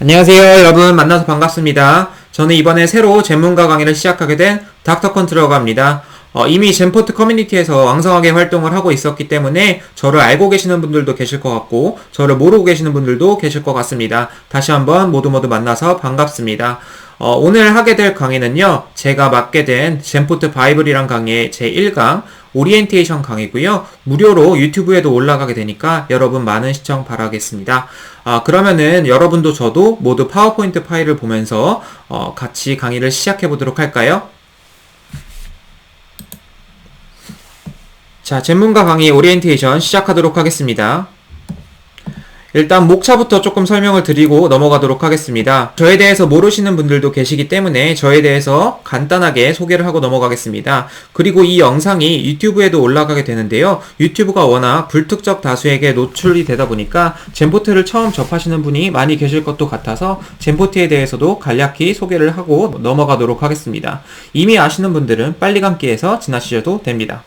안녕하세요 여러분, 만나서 반갑습니다. 저는 이번에 새로 전문가 강의를 시작하게 된 닥터 컨트라고 합니다. 이미 젠포트 커뮤니티에서 왕성하게 활동을 하고 있었기 때문에 저를 알고 계시는 분들도 계실 것 같고 저를 모르고 계시는 분들도 계실 것 같습니다. 다시 한번 모두 만나서 반갑습니다. 오늘 하게 될 강의는요, 제가 맡게 된 젠포트 바이블이란 강의의 제1강 오리엔테이션 강의고요. 무료로 유튜브에도 올라가게 되니까 여러분 많은 시청 바라겠습니다. 그러면은 여러분도 저도 모두 파워포인트 파일을 보면서 같이 강의를 시작해 보도록 할까요? 자, 전문가 강의 오리엔테이션 시작하도록 하겠습니다. 일단 목차부터 조금 설명을 드리고 넘어가도록 하겠습니다. 저에 대해서 모르시는 분들도 계시기 때문에 저에 대해서 간단하게 소개를 하고 넘어가겠습니다. 그리고 이 영상이 유튜브에도 올라가게 되는데요. 유튜브가 워낙 불특정 다수에게 노출이 되다 보니까 젠포트를 처음 접하시는 분이 많이 계실 것도 같아서 젠포트에 대해서도 간략히 소개를 하고 넘어가도록 하겠습니다. 이미 아시는 분들은 빨리 감기해서 지나시셔도 됩니다.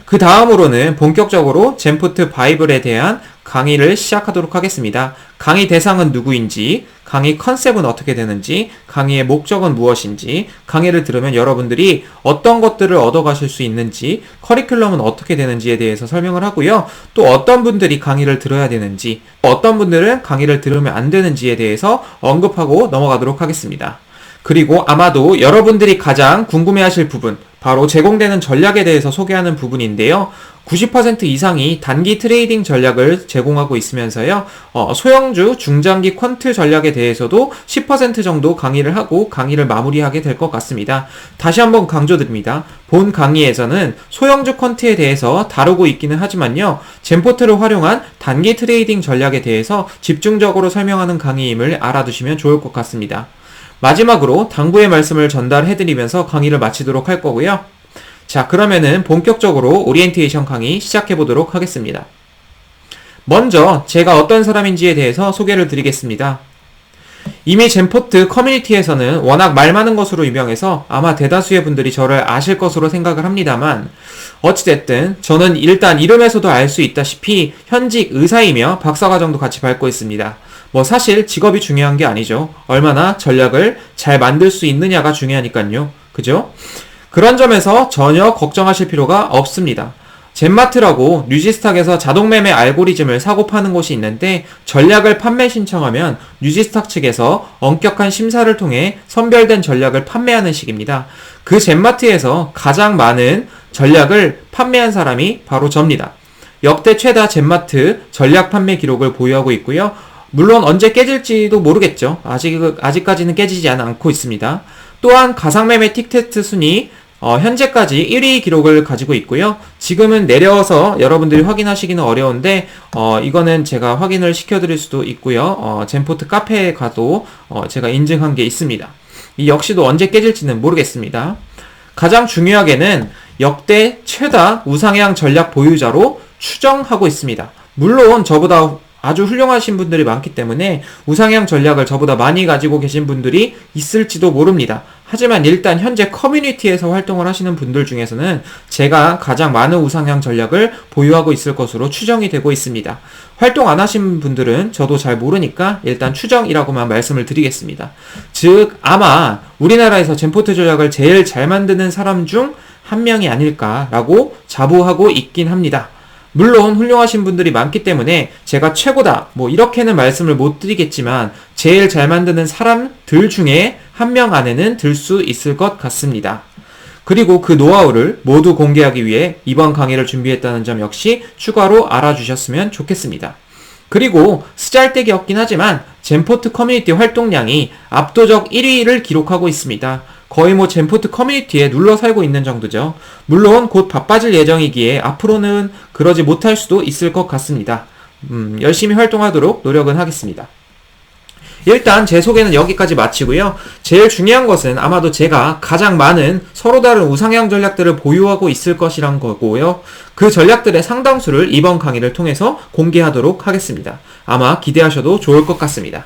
그 다음으로는 본격적으로 젠포트 바이블에 대한 강의를 시작하도록 하겠습니다. 강의 대상은 누구인지, 강의 컨셉은 어떻게 되는지, 강의의 목적은 무엇인지, 강의를 들으면 여러분들이 어떤 것들을 얻어가실 수 있는지, 커리큘럼은 어떻게 되는지에 대해서 설명을 하고요. 또 어떤 분들이 강의를 들어야 되는지, 어떤 분들은 강의를 들으면 안 되는지에 대해서 언급하고 넘어가도록 하겠습니다. 그리고 아마도 여러분들이 가장 궁금해하실 부분, 바로 제공되는 전략에 대해서 소개하는 부분인데요. 90% 이상이 단기 트레이딩 전략을 제공하고 있으면서요. 소형주, 중장기 퀀트 전략에 대해서도 10% 정도 강의를 하고 강의를 마무리하게 될 것 같습니다. 다시 한번 강조드립니다. 본 강의에서는 소형주 퀀트에 대해서 다루고 있기는 하지만요. 젠포트를 활용한 단기 트레이딩 전략에 대해서 집중적으로 설명하는 강의임을 알아두시면 좋을 것 같습니다. 마지막으로 당부의 말씀을 전달해드리면서 강의를 마치도록 할 거고요. 자, 그러면은 본격적으로 오리엔테이션 강의 시작해보도록 하겠습니다. 먼저 제가 어떤 사람인지에 대해서 소개를 드리겠습니다. 이미 젠포트 커뮤니티에서는 워낙 말 많은 것으로 유명해서 아마 대다수의 분들이 저를 아실 것으로 생각을 합니다만, 어찌됐든 저는 일단 이름에서도 알 수 있다시피 현직 의사이며 박사과정도 같이 밟고 있습니다. 사실 직업이 중요한 게 아니죠. 얼마나 전략을 잘 만들 수 있느냐가 중요하니까요. 그죠? 그런 점에서 전혀 걱정하실 필요가 없습니다. 젠마트라고 뉴지스탁에서 자동매매 알고리즘을 사고 파는 곳이 있는데, 전략을 판매 신청하면 뉴지스탁 측에서 엄격한 심사를 통해 선별된 전략을 판매하는 식입니다. 그 젠마트에서 가장 많은 전략을 판매한 사람이 바로 접니다. 역대 최다 젠마트 전략 판매 기록을 보유하고 있고요. 물론 언제 깨질지도 모르겠죠. 아직까지는 깨지지 않고 있습니다. 또한 가상매매 틱테스트 순위 현재까지 1위 기록을 가지고 있고요. 지금은 내려서 여러분들이 확인하시기는 어려운데 이거는 제가 확인을 시켜드릴 수도 있고요. 젠포트 카페에 가도 제가 인증한 게 있습니다. 이 역시도 언제 깨질지는 모르겠습니다. 가장 중요하게는 역대 최다 우상향 전략 보유자로 추정하고 있습니다. 물론 저보다 아주 훌륭하신 분들이 많기 때문에 우상향 전략을 저보다 많이 가지고 계신 분들이 있을지도 모릅니다. 하지만 일단 현재 커뮤니티에서 활동을 하시는 분들 중에서는 제가 가장 많은 우상향 전략을 보유하고 있을 것으로 추정이 되고 있습니다. 활동 안 하신 분들은 저도 잘 모르니까 일단 추정이라고만 말씀을 드리겠습니다. 즉 아마 우리나라에서 젠포트 전략을 제일 잘 만드는 사람 중 한 명이 아닐까라고 자부하고 있긴 합니다. 물론 훌륭하신 분들이 많기 때문에 제가 최고다 이렇게는 말씀을 못 드리겠지만 제일 잘 만드는 사람들 중에 한 명 안에는 들 수 있을 것 같습니다. 그리고 그 노하우를 모두 공개하기 위해 이번 강의를 준비했다는 점 역시 추가로 알아주셨으면 좋겠습니다. 그리고 쓰잘데기 없긴 하지만 젠포트 커뮤니티 활동량이 압도적 1위를 기록하고 있습니다. 거의 젠포트 커뮤니티에 눌러 살고 있는 정도죠. 물론 곧 바빠질 예정이기에 앞으로는 그러지 못할 수도 있을 것 같습니다. 열심히 활동하도록 노력은 하겠습니다. 일단 제 소개는 여기까지 마치고요. 제일 중요한 것은 아마도 제가 가장 많은 서로 다른 우상향 전략들을 보유하고 있을 것이란 거고요. 그 전략들의 상당수를 이번 강의를 통해서 공개하도록 하겠습니다. 아마 기대하셔도 좋을 것 같습니다.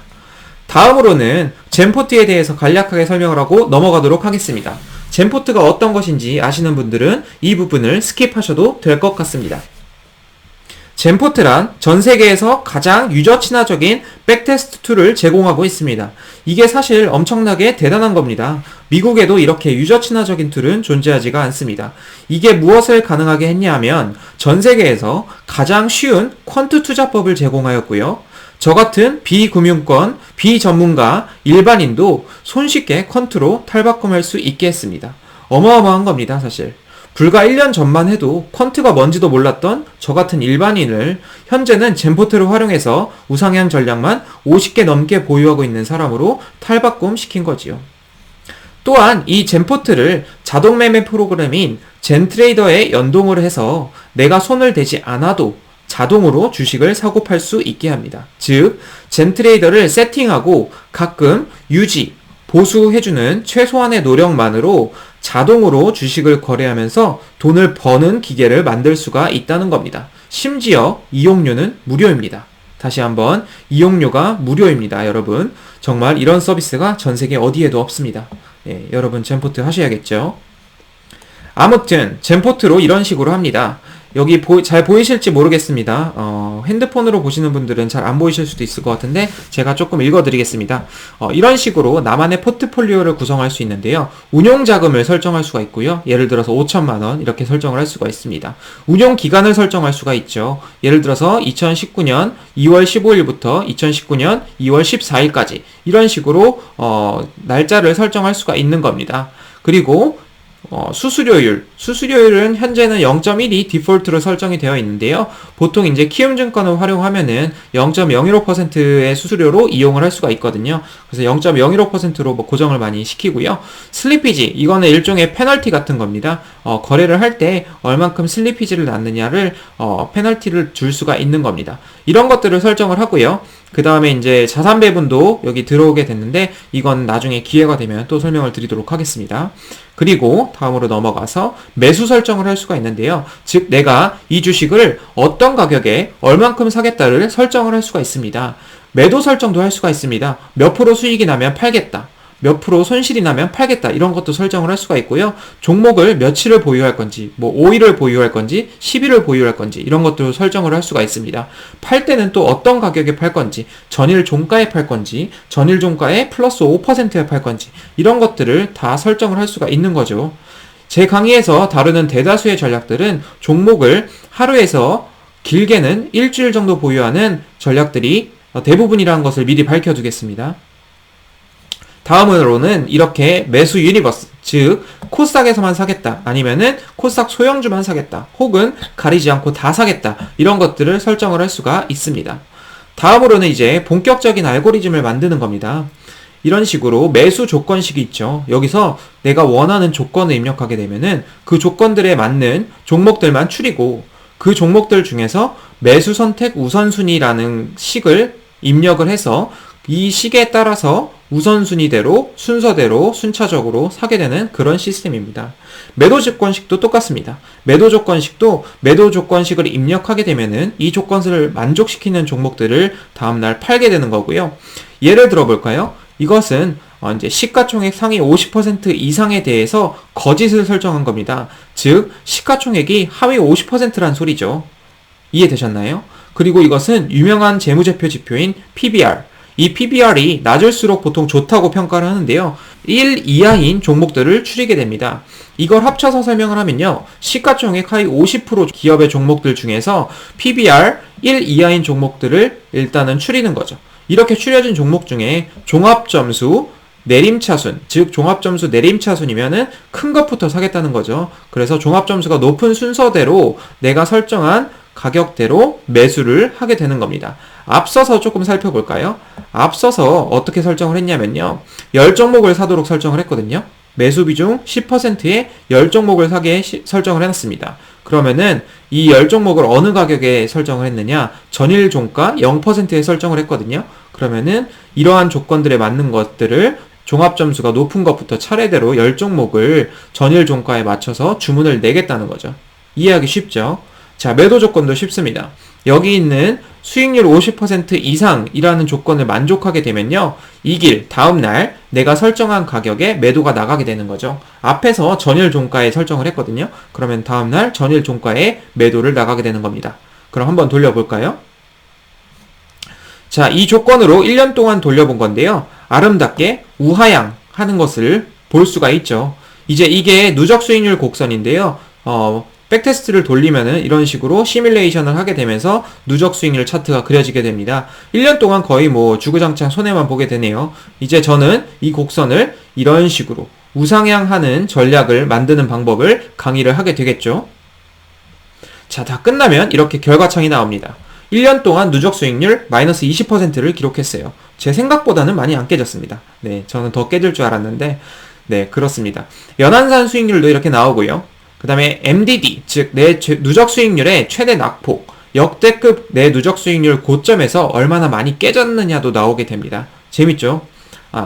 다음으로는 젠포트에 대해서 간략하게 설명을 하고 넘어가도록 하겠습니다. 젠포트가 어떤 것인지 아시는 분들은 이 부분을 스킵하셔도 될 것 같습니다. 젠포트란 전 세계에서 가장 유저 친화적인 백테스트 툴을 제공하고 있습니다. 이게 사실 엄청나게 대단한 겁니다. 미국에도 이렇게 유저 친화적인 툴은 존재하지가 않습니다. 이게 무엇을 가능하게 했냐 하면 전 세계에서 가장 쉬운 퀀트 투자법을 제공하였고요. 저 같은 비금융권, 비전문가, 일반인도 손쉽게 퀀트로 탈바꿈할 수 있게 했습니다. 어마어마한 겁니다, 사실. 불과 1년 전만 해도 퀀트가 뭔지도 몰랐던 저 같은 일반인을 현재는 젠포트를 활용해서 우상향 전략만 50개 넘게 보유하고 있는 사람으로 탈바꿈 시킨 거지요. 또한 이 젠포트를 자동 매매 프로그램인 젠트레이더에 연동을 해서 내가 손을 대지 않아도 자동으로 주식을 사고 팔 수 있게 합니다. 즉, 젠트레이더를 세팅하고 가끔 유지, 보수해주는 최소한의 노력만으로 자동으로 주식을 거래하면서 돈을 버는 기계를 만들 수가 있다는 겁니다. 심지어 이용료는 무료입니다. 다시 한번 이용료가 무료입니다, 여러분. 정말 이런 서비스가 전 세계 어디에도 없습니다. 예, 여러분 젠포트 하셔야겠죠. 아무튼 젠포트로 이런 식으로 합니다. 여기 잘 보이실지 모르겠습니다. 핸드폰으로 보시는 분들은 잘 안 보이실 수도 있을 것 같은데 제가 조금 읽어드리겠습니다. 이런 식으로 나만의 포트폴리오를 구성할 수 있는데요. 운용자금을 설정할 수가 있고요. 예를 들어서 5천만원 이렇게 설정을 할 수가 있습니다. 운용기간을 설정할 수가 있죠. 예를 들어서 2019년 2월 15일부터 2019년 2월 14일까지 이런 식으로 날짜를 설정할 수가 있는 겁니다. 그리고 수수료율은 현재는 0.12 디폴트로 설정이 되어 있는데요. 보통 이제 키움증권을 활용하면은 0.015%의 수수료로 이용을 할 수가 있거든요. 그래서 0.015%로 고정을 많이 시키고요. 슬리피지, 이거는 일종의 페널티 같은 겁니다. 거래를 할 때 얼만큼 슬리피지를 낳느냐를 페널티를 줄 수가 있는 겁니다. 이런 것들을 설정을 하고요. 그 다음에 이제 자산 배분도 여기 들어오게 됐는데 이건 나중에 기회가 되면 또 설명을 드리도록 하겠습니다. 그리고 다음으로 넘어가서 매수 설정을 할 수가 있는데요. 즉 내가 이 주식을 어떤 가격에 얼만큼 사겠다를 설정을 할 수가 있습니다. 매도 설정도 할 수가 있습니다. 몇 프로 수익이 나면 팔겠다. 몇 프로 손실이 나면 팔겠다. 이런 것도 설정을 할 수가 있고요. 종목을 며칠을 보유할 건지, 5일을 보유할 건지, 10일을 보유할 건지 이런 것도 설정을 할 수가 있습니다. 팔 때는 또 어떤 가격에 팔 건지, 전일 종가에 팔 건지, 전일 종가에 플러스 5%에 팔 건지 이런 것들을 다 설정을 할 수가 있는 거죠. 제 강의에서 다루는 대다수의 전략들은 종목을 하루에서 길게는 일주일 정도 보유하는 전략들이 대부분이라는 것을 미리 밝혀두겠습니다. 다음으로는 이렇게 매수 유니버스, 즉 코스닥에서만 사겠다, 아니면은 코스닥 소형주만 사겠다, 혹은 가리지 않고 다 사겠다, 이런 것들을 설정을 할 수가 있습니다. 다음으로는 이제 본격적인 알고리즘을 만드는 겁니다. 이런 식으로 매수 조건식이 있죠. 여기서 내가 원하는 조건을 입력하게 되면은 그 조건들에 맞는 종목들만 추리고 그 종목들 중에서 매수 선택 우선순위라는 식을 입력을 해서 이 식에 따라서 우선순위대로 순서대로 순차적으로 사게 되는 그런 시스템입니다. 매도 조건식도 똑같습니다. 매도 조건식을 입력하게 되면은 이 조건을 만족시키는 종목들을 다음날 팔게 되는 거고요. 예를 들어 볼까요? 이것은 이제 시가총액 상위 50% 이상에 대해서 거짓을 설정한 겁니다. 즉 시가총액이 하위 50%란 소리죠. 이해되셨나요? 그리고 이것은 유명한 재무제표 지표인 PBR, 이 PBR이 낮을수록 보통 좋다고 평가를 하는데요. 1 이하인 종목들을 추리게 됩니다. 이걸 합쳐서 설명을 하면요. 시가총액 하위 50% 기업의 종목들 중에서 PBR 1 이하인 종목들을 일단은 추리는 거죠. 이렇게 추려진 종목 중에 종합점수 내림차순, 즉 종합점수 내림차순이면은 큰 것부터 사겠다는 거죠. 그래서 종합점수가 높은 순서대로 내가 설정한 가격대로 매수를 하게 되는 겁니다. 앞서서 조금 살펴볼까요? 앞서서 어떻게 설정을 했냐면요. 10종목을 사도록 설정을 했거든요. 매수 비중 10%에 10종목을 사게 설정을 해놨습니다. 그러면은 이 10종목을 어느 가격에 설정을 했느냐? 전일 종가 0%에 설정을 했거든요. 그러면은 이러한 조건들에 맞는 것들을 종합점수가 높은 것부터 차례대로 10종목을 전일 종가에 맞춰서 주문을 내겠다는 거죠. 이해하기 쉽죠? 자, 매도 조건도 쉽습니다. 여기 있는 수익률 50% 이상이라는 조건을 만족하게 되면요. 이길 다음날 내가 설정한 가격에 매도가 나가게 되는 거죠. 앞에서 전일 종가에 설정을 했거든요. 그러면 다음날 전일 종가에 매도를 나가게 되는 겁니다. 그럼 한번 돌려볼까요? 자, 이 조건으로 1년 동안 돌려본 건데요. 아름답게 우하향 하는 것을 볼 수가 있죠. 이제 이게 누적 수익률 곡선인데요. 백테스트를 돌리면은 이런 식으로 시뮬레이션을 하게 되면서 누적 수익률 차트가 그려지게 됩니다. 1년 동안 거의 뭐 주구장창 손해만 보게 되네요. 이제 저는 이 곡선을 이런 식으로 우상향하는 전략을 만드는 방법을 강의를 하게 되겠죠. 자, 다 끝나면 이렇게 결과창이 나옵니다. 1년 동안 누적 수익률 마이너스 20%를 기록했어요. 제 생각보다는 많이 안 깨졌습니다. 네, 저는 더 깨질 줄 알았는데, 네, 그렇습니다. 연한산 수익률도 이렇게 나오고요. 그 다음에 MDD, 즉, 내 누적 수익률의 최대 낙폭, 역대급 내 누적 수익률 고점에서 얼마나 많이 깨졌느냐도 나오게 됩니다. 재밌죠?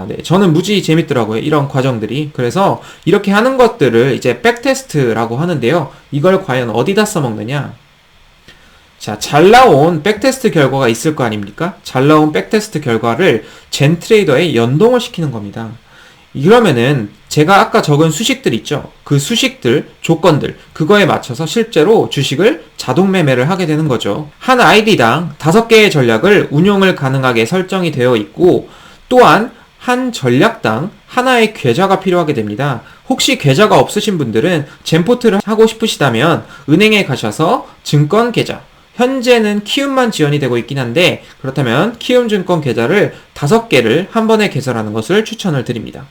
네. 저는 무지 재밌더라고요. 이런 과정들이. 그래서 이렇게 하는 것들을 이제 백테스트라고 하는데요. 이걸 과연 어디다 써먹느냐? 자, 잘 나온 백테스트 결과가 있을 거 아닙니까? 잘 나온 백테스트 결과를 젠트레이더에 연동을 시키는 겁니다. 이러면은 제가 아까 적은 수식들 있죠? 그 수식들, 조건들, 그거에 맞춰서 실제로 주식을 자동 매매를 하게 되는 거죠. 한 아이디당 5개의 전략을 운용을 가능하게 설정이 되어 있고, 또한 한 전략당 하나의 계좌가 필요하게 됩니다. 혹시 계좌가 없으신 분들은 젠포트를 하고 싶으시다면 은행에 가셔서 증권 계좌, 현재는 키움만 지원이 되고 있긴 한데 그렇다면 키움증권 계좌를 5개를 한 번에 개설하는 것을 추천을 드립니다.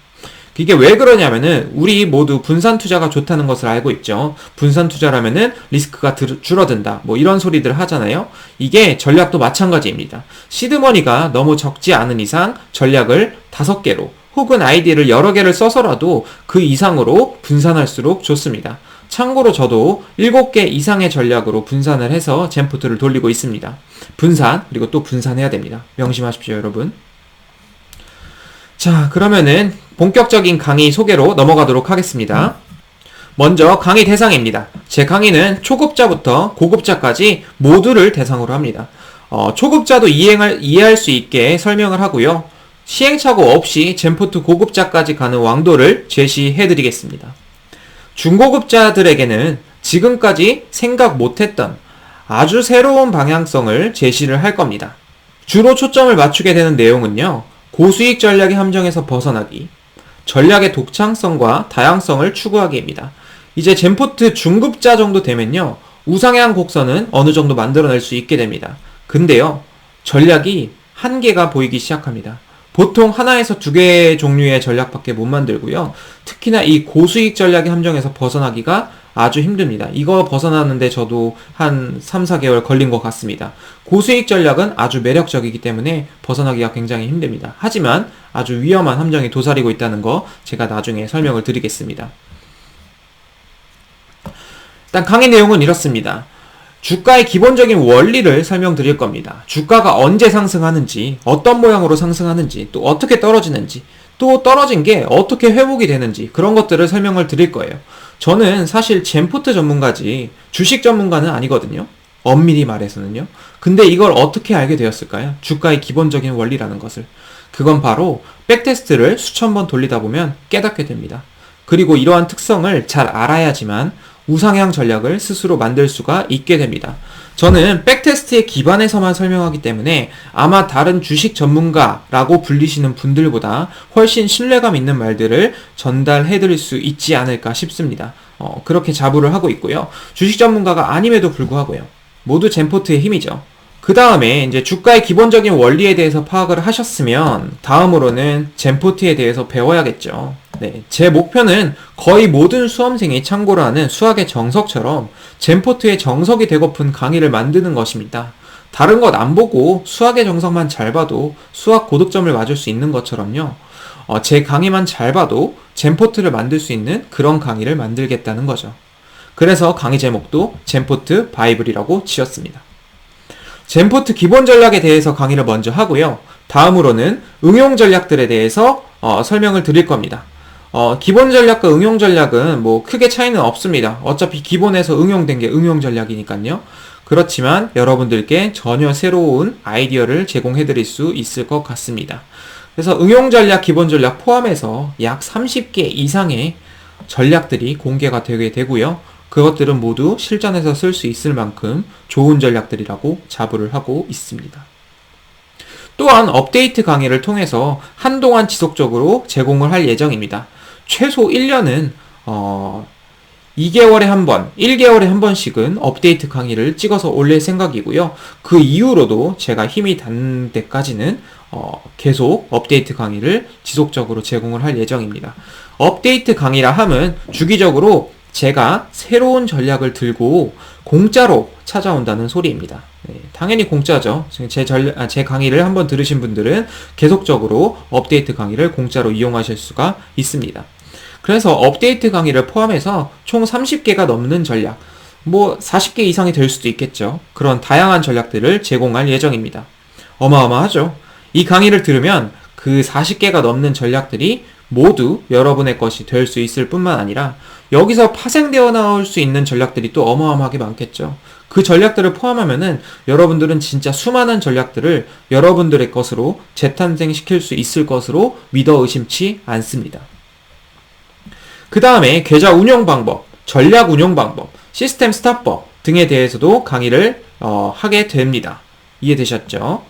이게 왜 그러냐면은 우리 모두 분산 투자가 좋다는 것을 알고 있죠. 분산 투자라면은 리스크가 줄어든다. 뭐 이런 소리들 하잖아요. 이게 전략도 마찬가지입니다. 시드머니가 너무 적지 않은 이상 전략을 5개로 혹은 아이디를 여러 개를 써서라도 그 이상으로 분산할수록 좋습니다. 참고로 저도 7개 이상의 전략으로 분산을 해서 젠포트를 돌리고 있습니다. 분산, 그리고 또 분산해야 됩니다. 명심하십시오, 여러분. 자, 그러면은 본격적인 강의 소개로 넘어가도록 하겠습니다. 먼저 강의 대상입니다. 제 강의는 초급자부터 고급자까지 모두를 대상으로 합니다. 초급자도 이해할 수 있게 설명을 하고요. 시행착오 없이 젠포트 고급자까지 가는 왕도를 제시해드리겠습니다. 중고급자들에게는 지금까지 생각 못했던 아주 새로운 방향성을 제시를 할 겁니다. 주로 초점을 맞추게 되는 내용은요. 고수익 전략의 함정에서 벗어나기, 전략의 독창성과 다양성을 추구하기입니다. 이제 젠포트 중급자 정도 되면요. 우상향 곡선은 어느 정도 만들어낼 수 있게 됩니다. 근데요. 전략이 한계가 보이기 시작합니다. 보통 하나에서 2개의 종류의 전략밖에 못 만들고요. 특히나 이 고수익 전략의 함정에서 벗어나기가 아주 힘듭니다. 이거 벗어나는데 저도 한 3, 4개월 걸린 것 같습니다. 고수익 전략은 아주 매력적이기 때문에 벗어나기가 굉장히 힘듭니다. 하지만 아주 위험한 함정이 도사리고 있다는 거 제가 나중에 설명을 드리겠습니다. 일단 강의 내용은 이렇습니다. 주가의 기본적인 원리를 설명드릴 겁니다. 주가가 언제 상승하는지, 어떤 모양으로 상승하는지, 또 어떻게 떨어지는지, 또 떨어진 게 어떻게 회복이 되는지 그런 것들을 설명을 드릴 거예요. 저는 사실 젠포트 전문가지 주식 전문가는 아니거든요. 엄밀히 말해서는요. 근데 이걸 어떻게 알게 되었을까요? 주가의 기본적인 원리라는 것을. 그건 바로 백테스트를 수천 번 돌리다 보면 깨닫게 됩니다. 그리고 이러한 특성을 잘 알아야지만 우상향 전략을 스스로 만들 수가 있게 됩니다. 저는 백테스트에 기반해서만 설명하기 때문에 아마 다른 주식 전문가라고 불리시는 분들보다 훨씬 신뢰감 있는 말들을 전달해 드릴 수 있지 않을까 싶습니다. 그렇게 자부를 하고 있고요. 주식 전문가가 아님에도 불구하고요. 모두 젠포트의 힘이죠. 그 다음에 이제 주가의 기본적인 원리에 대해서 파악을 하셨으면 다음으로는 젠포트에 대해서 배워야겠죠. 네, 제 목표는 거의 모든 수험생이 참고를 하는 수학의 정석처럼 젠포트의 정석이 되고픈 강의를 만드는 것입니다. 다른 것 안 보고 수학의 정석만 잘 봐도 수학 고득점을 맞을 수 있는 것처럼요. 제 강의만 잘 봐도 젠포트를 만들 수 있는 그런 강의를 만들겠다는 거죠. 그래서 강의 제목도 젠포트 바이블이라고 지었습니다. 젠포트 기본 전략에 대해서 강의를 먼저 하고요. 다음으로는 응용 전략들에 대해서 설명을 드릴 겁니다. 기본 전략과 응용 전략은 뭐 크게 차이는 없습니다. 어차피 기본에서 응용된 게 응용 전략이니까요. 그렇지만 여러분들께 전혀 새로운 아이디어를 제공해 드릴 수 있을 것 같습니다. 그래서 응용 전략, 기본 전략 포함해서 약 30개 이상의 전략들이 공개가 되게 되고요. 그것들은 모두 실전에서 쓸 수 있을 만큼 좋은 전략들이라고 자부를 하고 있습니다. 또한 업데이트 강의를 통해서 한동안 지속적으로 제공을 할 예정입니다. 최소 1년은 2개월에 한 번, 1개월에 한 번씩은 업데이트 강의를 찍어서 올릴 생각이고요. 그 이후로도 제가 힘이 닿는 데까지는 계속 업데이트 강의를 지속적으로 제공을 할 예정입니다. 업데이트 강의라 함은 주기적으로 제가 새로운 전략을 들고 공짜로 찾아온다는 소리입니다. 네, 당연히 공짜죠. 제 강의를 한번 들으신 분들은 계속적으로 업데이트 강의를 공짜로 이용하실 수가 있습니다. 그래서 업데이트 강의를 포함해서 총 30개가 넘는 전략, 40개 이상이 될 수도 있겠죠. 그런 다양한 전략들을 제공할 예정입니다. 어마어마하죠. 이 강의를 들으면 그 40개가 넘는 전략들이 모두 여러분의 것이 될 수 있을 뿐만 아니라 여기서 파생되어 나올 수 있는 전략들이 또 어마어마하게 많겠죠. 그 전략들을 포함하면은 여러분들은 진짜 수많은 전략들을 여러분들의 것으로 재탄생시킬 수 있을 것으로 믿어 의심치 않습니다. 그 다음에 계좌 운영 방법, 전략 운영 방법, 시스템 스타법 등에 대해서도 강의를 하게 됩니다. 이해되셨죠?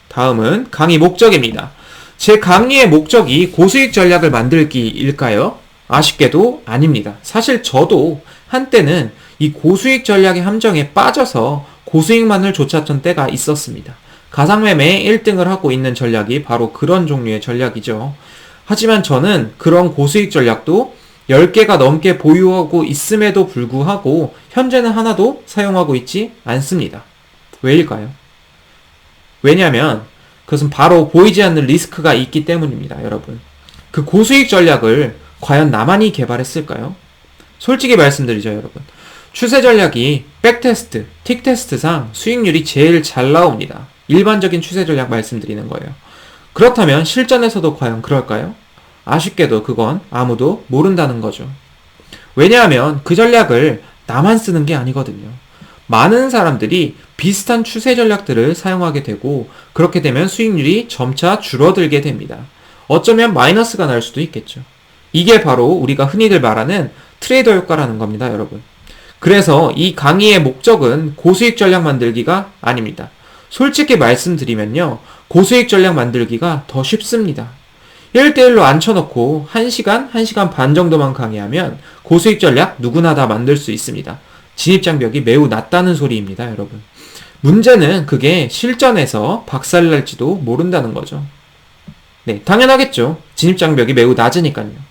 다음은 강의 목적입니다. 제 강의의 목적이 고수익 전략을 만들기일까요? 아쉽게도 아닙니다. 사실 저도 한때는 이 고수익 전략의 함정에 빠져서 고수익만을 쫓았던 때가 있었습니다. 가상매매에 1등을 하고 있는 전략이 바로 그런 종류의 전략이죠. 하지만 저는 그런 고수익 전략도 10개가 넘게 보유하고 있음에도 불구하고 현재는 하나도 사용하고 있지 않습니다. 왜일까요? 왜냐하면 그것은 바로 보이지 않는 리스크가 있기 때문입니다, 여러분. 그 고수익 전략을 과연 나만이 개발했을까요? 솔직히 말씀드리죠, 여러분. 추세 전략이 백테스트, 틱테스트상 수익률이 제일 잘 나옵니다. 일반적인 추세 전략 말씀드리는 거예요. 그렇다면 실전에서도 과연 그럴까요? 아쉽게도 그건 아무도 모른다는 거죠. 왜냐하면 그 전략을 나만 쓰는 게 아니거든요. 많은 사람들이 비슷한 추세 전략들을 사용하게 되고 그렇게 되면 수익률이 점차 줄어들게 됩니다. 어쩌면 마이너스가 날 수도 있겠죠. 이게 바로 우리가 흔히들 말하는 트레이더 효과라는 겁니다, 여러분. 그래서 이 강의의 목적은 고수익 전략 만들기가 아닙니다. 솔직히 말씀드리면요, 고수익 전략 만들기가 더 쉽습니다. 1대1로 앉혀놓고 1시간, 1시간 반 정도만 강의하면 고수익 전략 누구나 다 만들 수 있습니다. 진입장벽이 매우 낮다는 소리입니다, 여러분. 문제는 그게 실전에서 박살날지도 모른다는 거죠. 네, 당연하겠죠. 진입장벽이 매우 낮으니까요.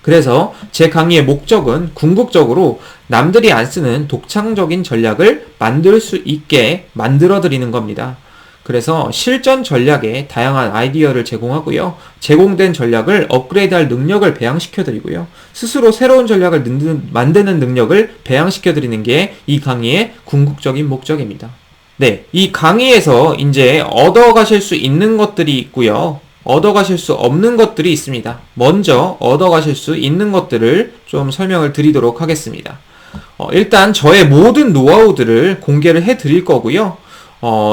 그래서 제 강의의 목적은 궁극적으로 남들이 안 쓰는 독창적인 전략을 만들 수 있게 만들어드리는 겁니다. 그래서 실전 전략에 다양한 아이디어를 제공하고요. 제공된 전략을 업그레이드할 능력을 배양시켜드리고요. 스스로 새로운 전략을 만드는 능력을 배양시켜드리는 게 이 강의의 궁극적인 목적입니다. 네, 이 강의에서 이제 얻어가실 수 있는 것들이 있고요. 얻어가실 수 없는 것들이 있습니다. 먼저 얻어가실 수 있는 것들을 좀 설명을 드리도록 하겠습니다. 일단 저의 모든 노하우들을 공개를 해드릴 거고요.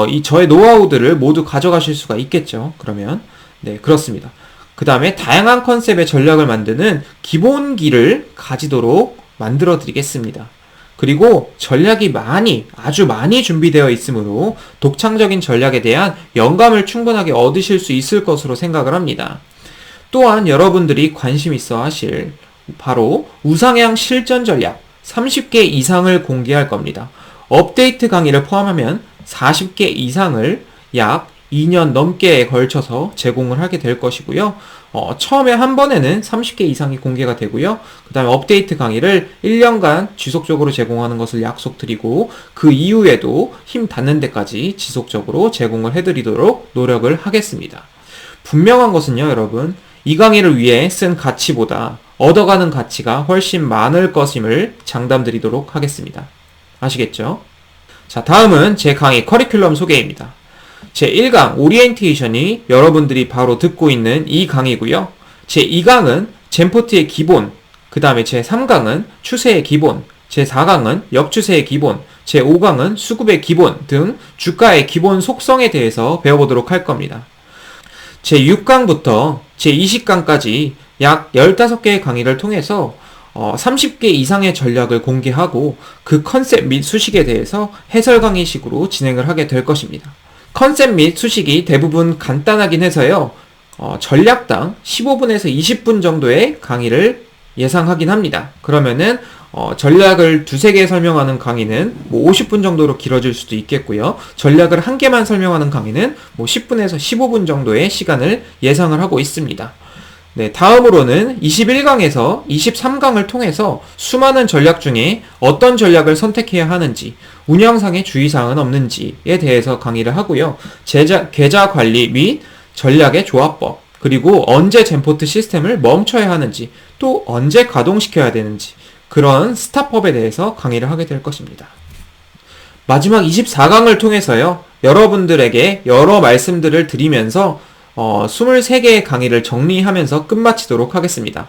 이 저의 노하우들을 모두 가져가실 수가 있겠죠. 그러면 네, 그렇습니다. 그 다음에 다양한 컨셉의 전략을 만드는 기본기를 가지도록 만들어 드리겠습니다. 그리고 전략이 아주 많이 준비되어 있으므로 독창적인 전략에 대한 영감을 충분하게 얻으실 수 있을 것으로 생각을 합니다. 또한 여러분들이 관심 있어 하실 바로 우상향 실전 전략 30개 이상을 공개할 겁니다. 업데이트 강의를 포함하면 40개 이상을 약 2년 넘게 걸쳐서 제공을 하게 될 것이고요. 처음에 한 번에는 30개 이상이 공개가 되고요. 그 다음에 업데이트 강의를 1년간 지속적으로 제공하는 것을 약속드리고 그 이후에도 힘 닿는 데까지 지속적으로 제공을 해드리도록 노력을 하겠습니다. 분명한 것은요, 여러분. 이 강의를 위해 쓴 가치보다 얻어가는 가치가 훨씬 많을 것임을 장담드리도록 하겠습니다. 아시겠죠? 자, 다음은 제 강의 커리큘럼 소개입니다. 제 1강 오리엔테이션이 여러분들이 바로 듣고 있는 이 강의고요. 제 2강은 젠포트의 기본, 그 다음에 제 3강은 추세의 기본, 제 4강은 역추세의 기본, 제 5강은 수급의 기본 등 주가의 기본 속성에 대해서 배워보도록 할 겁니다. 제 6강부터 제 20강까지 약 15개의 강의를 통해서 30개 이상의 전략을 공개하고 그 컨셉 및 수식에 대해서 해설 강의식으로 진행을 하게 될 것입니다. 컨셉 및 수식이 대부분 간단하긴 해서요. 전략당 15분에서 20분 정도의 강의를 예상하긴 합니다. 그러면은 전략을 두세 개 설명하는 강의는 뭐 50분 정도로 길어질 수도 있겠고요. 전략을 한 개만 설명하는 강의는 뭐 10분에서 15분 정도의 시간을 예상을 하고 있습니다. 네, 다음으로는 21강에서 23강을 통해서 수많은 전략 중에 어떤 전략을 선택해야 하는지, 운영상의 주의사항은 없는지에 대해서 강의를 하고요. 계좌 관리 및 전략의 조합법, 그리고 언제 젠포트 시스템을 멈춰야 하는지, 또 언제 가동시켜야 되는지, 그런 스탑법에 대해서 강의를 하게 될 것입니다. 마지막 24강을 통해서요, 여러분들에게 여러 말씀들을 드리면서 23개의 강의를 정리하면서 끝마치도록 하겠습니다.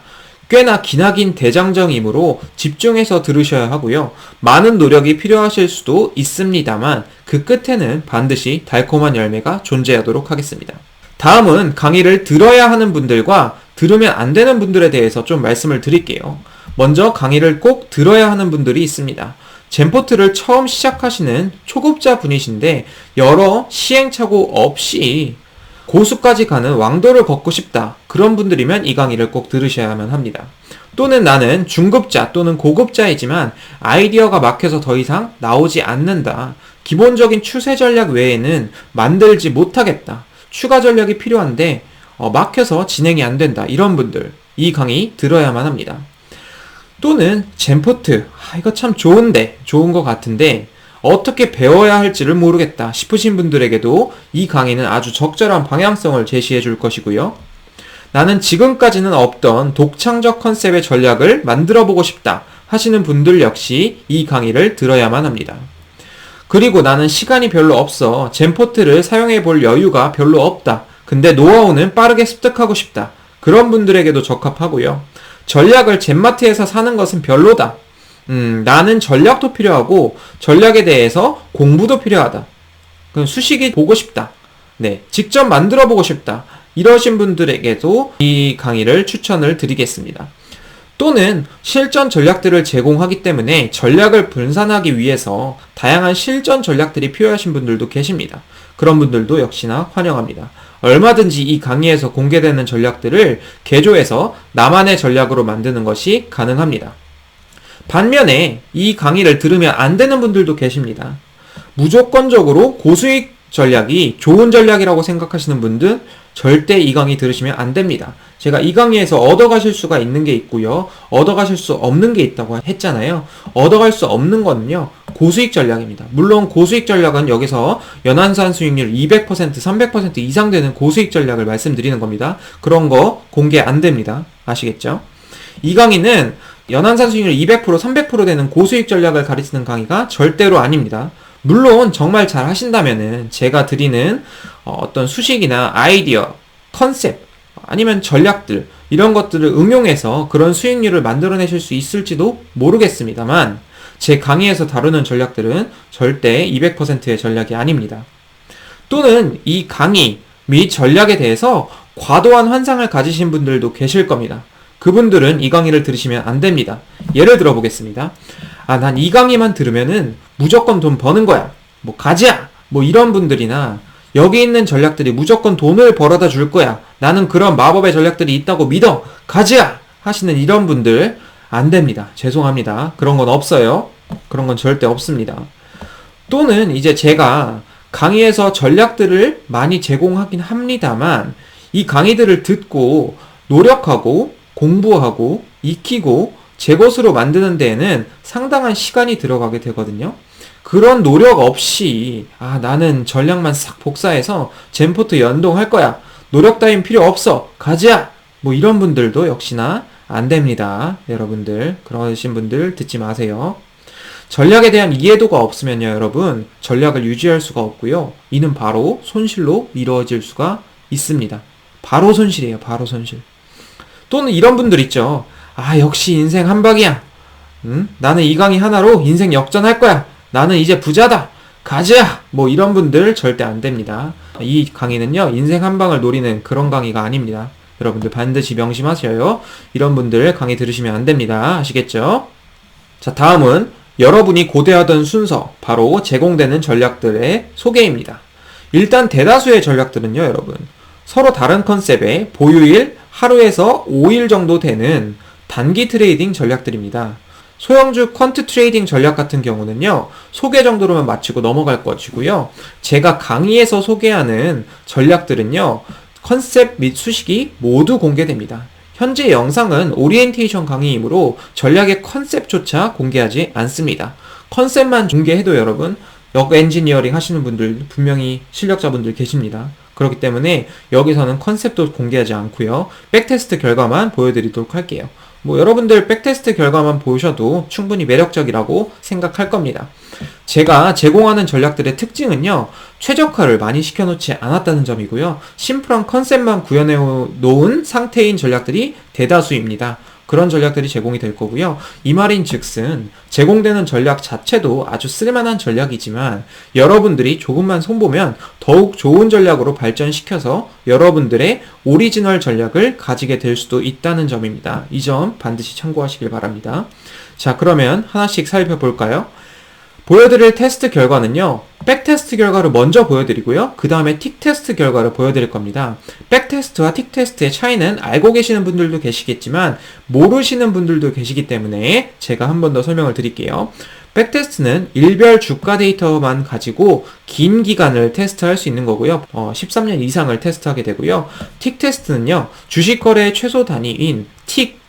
꽤나 기나긴 대장정이므로 집중해서 들으셔야 하고요. 많은 노력이 필요하실 수도 있습니다만 그 끝에는 반드시 달콤한 열매가 존재하도록 하겠습니다. 다음은 강의를 들어야 하는 분들과 들으면 안 되는 분들에 대해서 좀 말씀을 드릴게요. 먼저 강의를 꼭 들어야 하는 분들이 있습니다. 젠포트를 처음 시작하시는 초급자 분이신데 여러 시행착오 없이 고수까지 가는 왕도를 걷고 싶다. 그런 분들이면 이 강의를 꼭 들으셔야만 합니다. 또는 나는 중급자 또는 고급자이지만 아이디어가 막혀서 더 이상 나오지 않는다. 기본적인 추세 전략 외에는 만들지 못하겠다. 추가 전략이 필요한데 막혀서 진행이 안 된다. 이런 분들 이 강의 들어야만 합니다. 또는 젠포트 이거 참 좋은 것 같은데 어떻게 배워야 할지를 모르겠다 싶으신 분들에게도 이 강의는 아주 적절한 방향성을 제시해 줄 것이고요. 나는 지금까지는 없던 독창적 컨셉의 전략을 만들어 보고 싶다 하시는 분들 역시 이 강의를 들어야만 합니다. 그리고 나는 시간이 별로 없어 젠포트를 사용해 볼 여유가 별로 없다. 근데 노하우는 빠르게 습득하고 싶다. 그런 분들에게도 적합하고요. 전략을 젠마트에서 사는 것은 별로다. 나는 전략도 필요하고 전략에 대해서 공부도 필요하다. 그럼 수식이 보고 싶다. 네, 직접 만들어 보고 싶다. 이러신 분들에게도 이 강의를 추천을 드리겠습니다. 또는 실전 전략들을 제공하기 때문에 전략을 분산하기 위해서 다양한 실전 전략들이 필요하신 분들도 계십니다. 그런 분들도 역시나 환영합니다. 얼마든지 이 강의에서 공개되는 전략들을 개조해서 나만의 전략으로 만드는 것이 가능합니다. 반면에 이 강의를 들으면 안 되는 분들도 계십니다. 무조건적으로 고수익 전략이 좋은 전략이라고 생각하시는 분들 절대 이 강의 들으시면 안 됩니다. 제가 이 강의에서 얻어가실 수가 있는 게 있고요. 얻어가실 수 없는 게 있다고 했잖아요. 얻어갈 수 없는 거는요. 고수익 전략입니다. 물론 고수익 전략은 여기서 연환산 수익률 200%, 300% 이상 되는 고수익 전략을 말씀드리는 겁니다. 그런 거 공개 안 됩니다. 아시겠죠? 이 강의는 연환산 수익률 200%, 300% 되는 고수익 전략을 가르치는 강의가 절대로 아닙니다. 물론 정말 잘 하신다면은 제가 드리는 어떤 수식이나 아이디어, 컨셉, 아니면 전략들 이런 것들을 응용해서 그런 수익률을 만들어내실 수 있을지도 모르겠습니다만 제 강의에서 다루는 전략들은 절대 200%의 전략이 아닙니다. 또는 이 강의 및 전략에 대해서 과도한 환상을 가지신 분들도 계실 겁니다. 그분들은 이 강의를 들으시면 안 됩니다. 예를 들어 보겠습니다. 난 이 강의만 들으면은 무조건 돈 버는 거야. 뭐 가지야. 뭐 이런 분들이나 여기 있는 전략들이 무조건 돈을 벌어다 줄 거야. 나는 그런 마법의 전략들이 있다고 믿어. 가지야. 하시는 이런 분들 안 됩니다. 죄송합니다. 그런 건 없어요. 그런 건 절대 없습니다. 또는 이제 제가 강의에서 전략들을 많이 제공하긴 합니다만 이 강의들을 듣고 노력하고 공부하고 익히고 제 것으로 만드는 데에는 상당한 시간이 들어가게 되거든요. 그런 노력 없이 나는 전략만 싹 복사해서 젠포트 연동할 거야. 노력 따윈 필요 없어. 가자. 뭐 이런 분들도 역시나 안 됩니다. 여러분들 그러신 분들 듣지 마세요. 전략에 대한 이해도가 없으면요 여러분 전략을 유지할 수가 없고요. 이는 바로 손실로 이루어질 수가 있습니다. 바로 손실이에요. 바로 손실. 또는 이런 분들 있죠. 역시 인생 한방이야. 나는 이 강의 하나로 인생 역전할 거야. 나는 이제 부자다. 가자. 뭐 이런 분들 절대 안 됩니다. 이 강의는요 인생 한방을 노리는 그런 강의가 아닙니다. 여러분들 반드시 명심하셔요. 이런 분들 강의 들으시면 안 됩니다. 아시겠죠? 자, 다음은 여러분이 고대하던 순서, 바로 제공되는 전략들의 소개입니다. 일단 대다수의 전략들은요, 여러분, 서로 다른 컨셉의 보유일 하루에서 5일 정도 되는 단기 트레이딩 전략들입니다. 소형주 퀀트 트레이딩 전략 같은 경우는요, 소개 정도로만 마치고 넘어갈 것이고요. 제가 강의에서 소개하는 전략들은요, 컨셉 및 수식이 모두 공개됩니다. 현재 영상은 오리엔테이션 강의이므로 전략의 컨셉조차 공개하지 않습니다. 컨셉만 공개해도 여러분, 역 엔지니어링 하시는 분들 분명히 실력자분들 계십니다. 그렇기 때문에 여기서는 컨셉도 공개하지 않고요. 백테스트 결과만 보여드리도록 할게요. 여러분들 백테스트 결과만 보셔도 충분히 매력적이라고 생각할 겁니다. 제가 제공하는 전략들의 특징은요, 최적화를 많이 시켜놓지 않았다는 점이고요. 심플한 컨셉만 구현해 놓은 상태인 전략들이 대다수입니다. 그런 전략들이 제공이 될 거고요. 이 말인 즉슨 제공되는 전략 자체도 아주 쓸만한 전략이지만 여러분들이 조금만 손보면 더욱 좋은 전략으로 발전시켜서 여러분들의 오리지널 전략을 가지게 될 수도 있다는 점입니다. 이 점 반드시 참고하시길 바랍니다. 자, 그러면 하나씩 살펴볼까요? 보여드릴 테스트 결과는요, 백테스트 결과를 먼저 보여드리고요. 그 다음에 틱테스트 결과를 보여드릴 겁니다. 백테스트와 틱테스트의 차이는 알고 계시는 분들도 계시겠지만 모르시는 분들도 계시기 때문에 제가 한 번 더 설명을 드릴게요. 백테스트는 일별 주가 데이터만 가지고 긴 기간을 테스트할 수 있는 거고요. 13년 이상을 테스트하게 되고요. 틱테스트는요, 주식 거래의 최소 단위인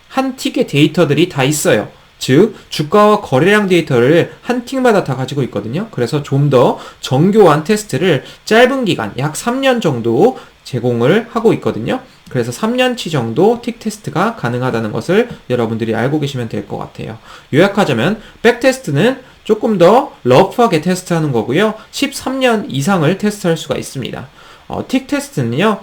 한 틱의 데이터들이 다 있어요. 즉 주가와 거래량 데이터를 한 틱마다 다 가지고 있거든요. 그래서 좀 더 정교한 테스트를 짧은 기간, 약 3년 정도 제공을 하고 있거든요. 그래서 3년치 정도 틱 테스트가 가능하다는 것을 여러분들이 알고 계시면 될 것 같아요. 요약하자면 백테스트는 조금 더 러프하게 테스트하는 거고요. 13년 이상을 테스트할 수가 있습니다. 틱 테스트는요,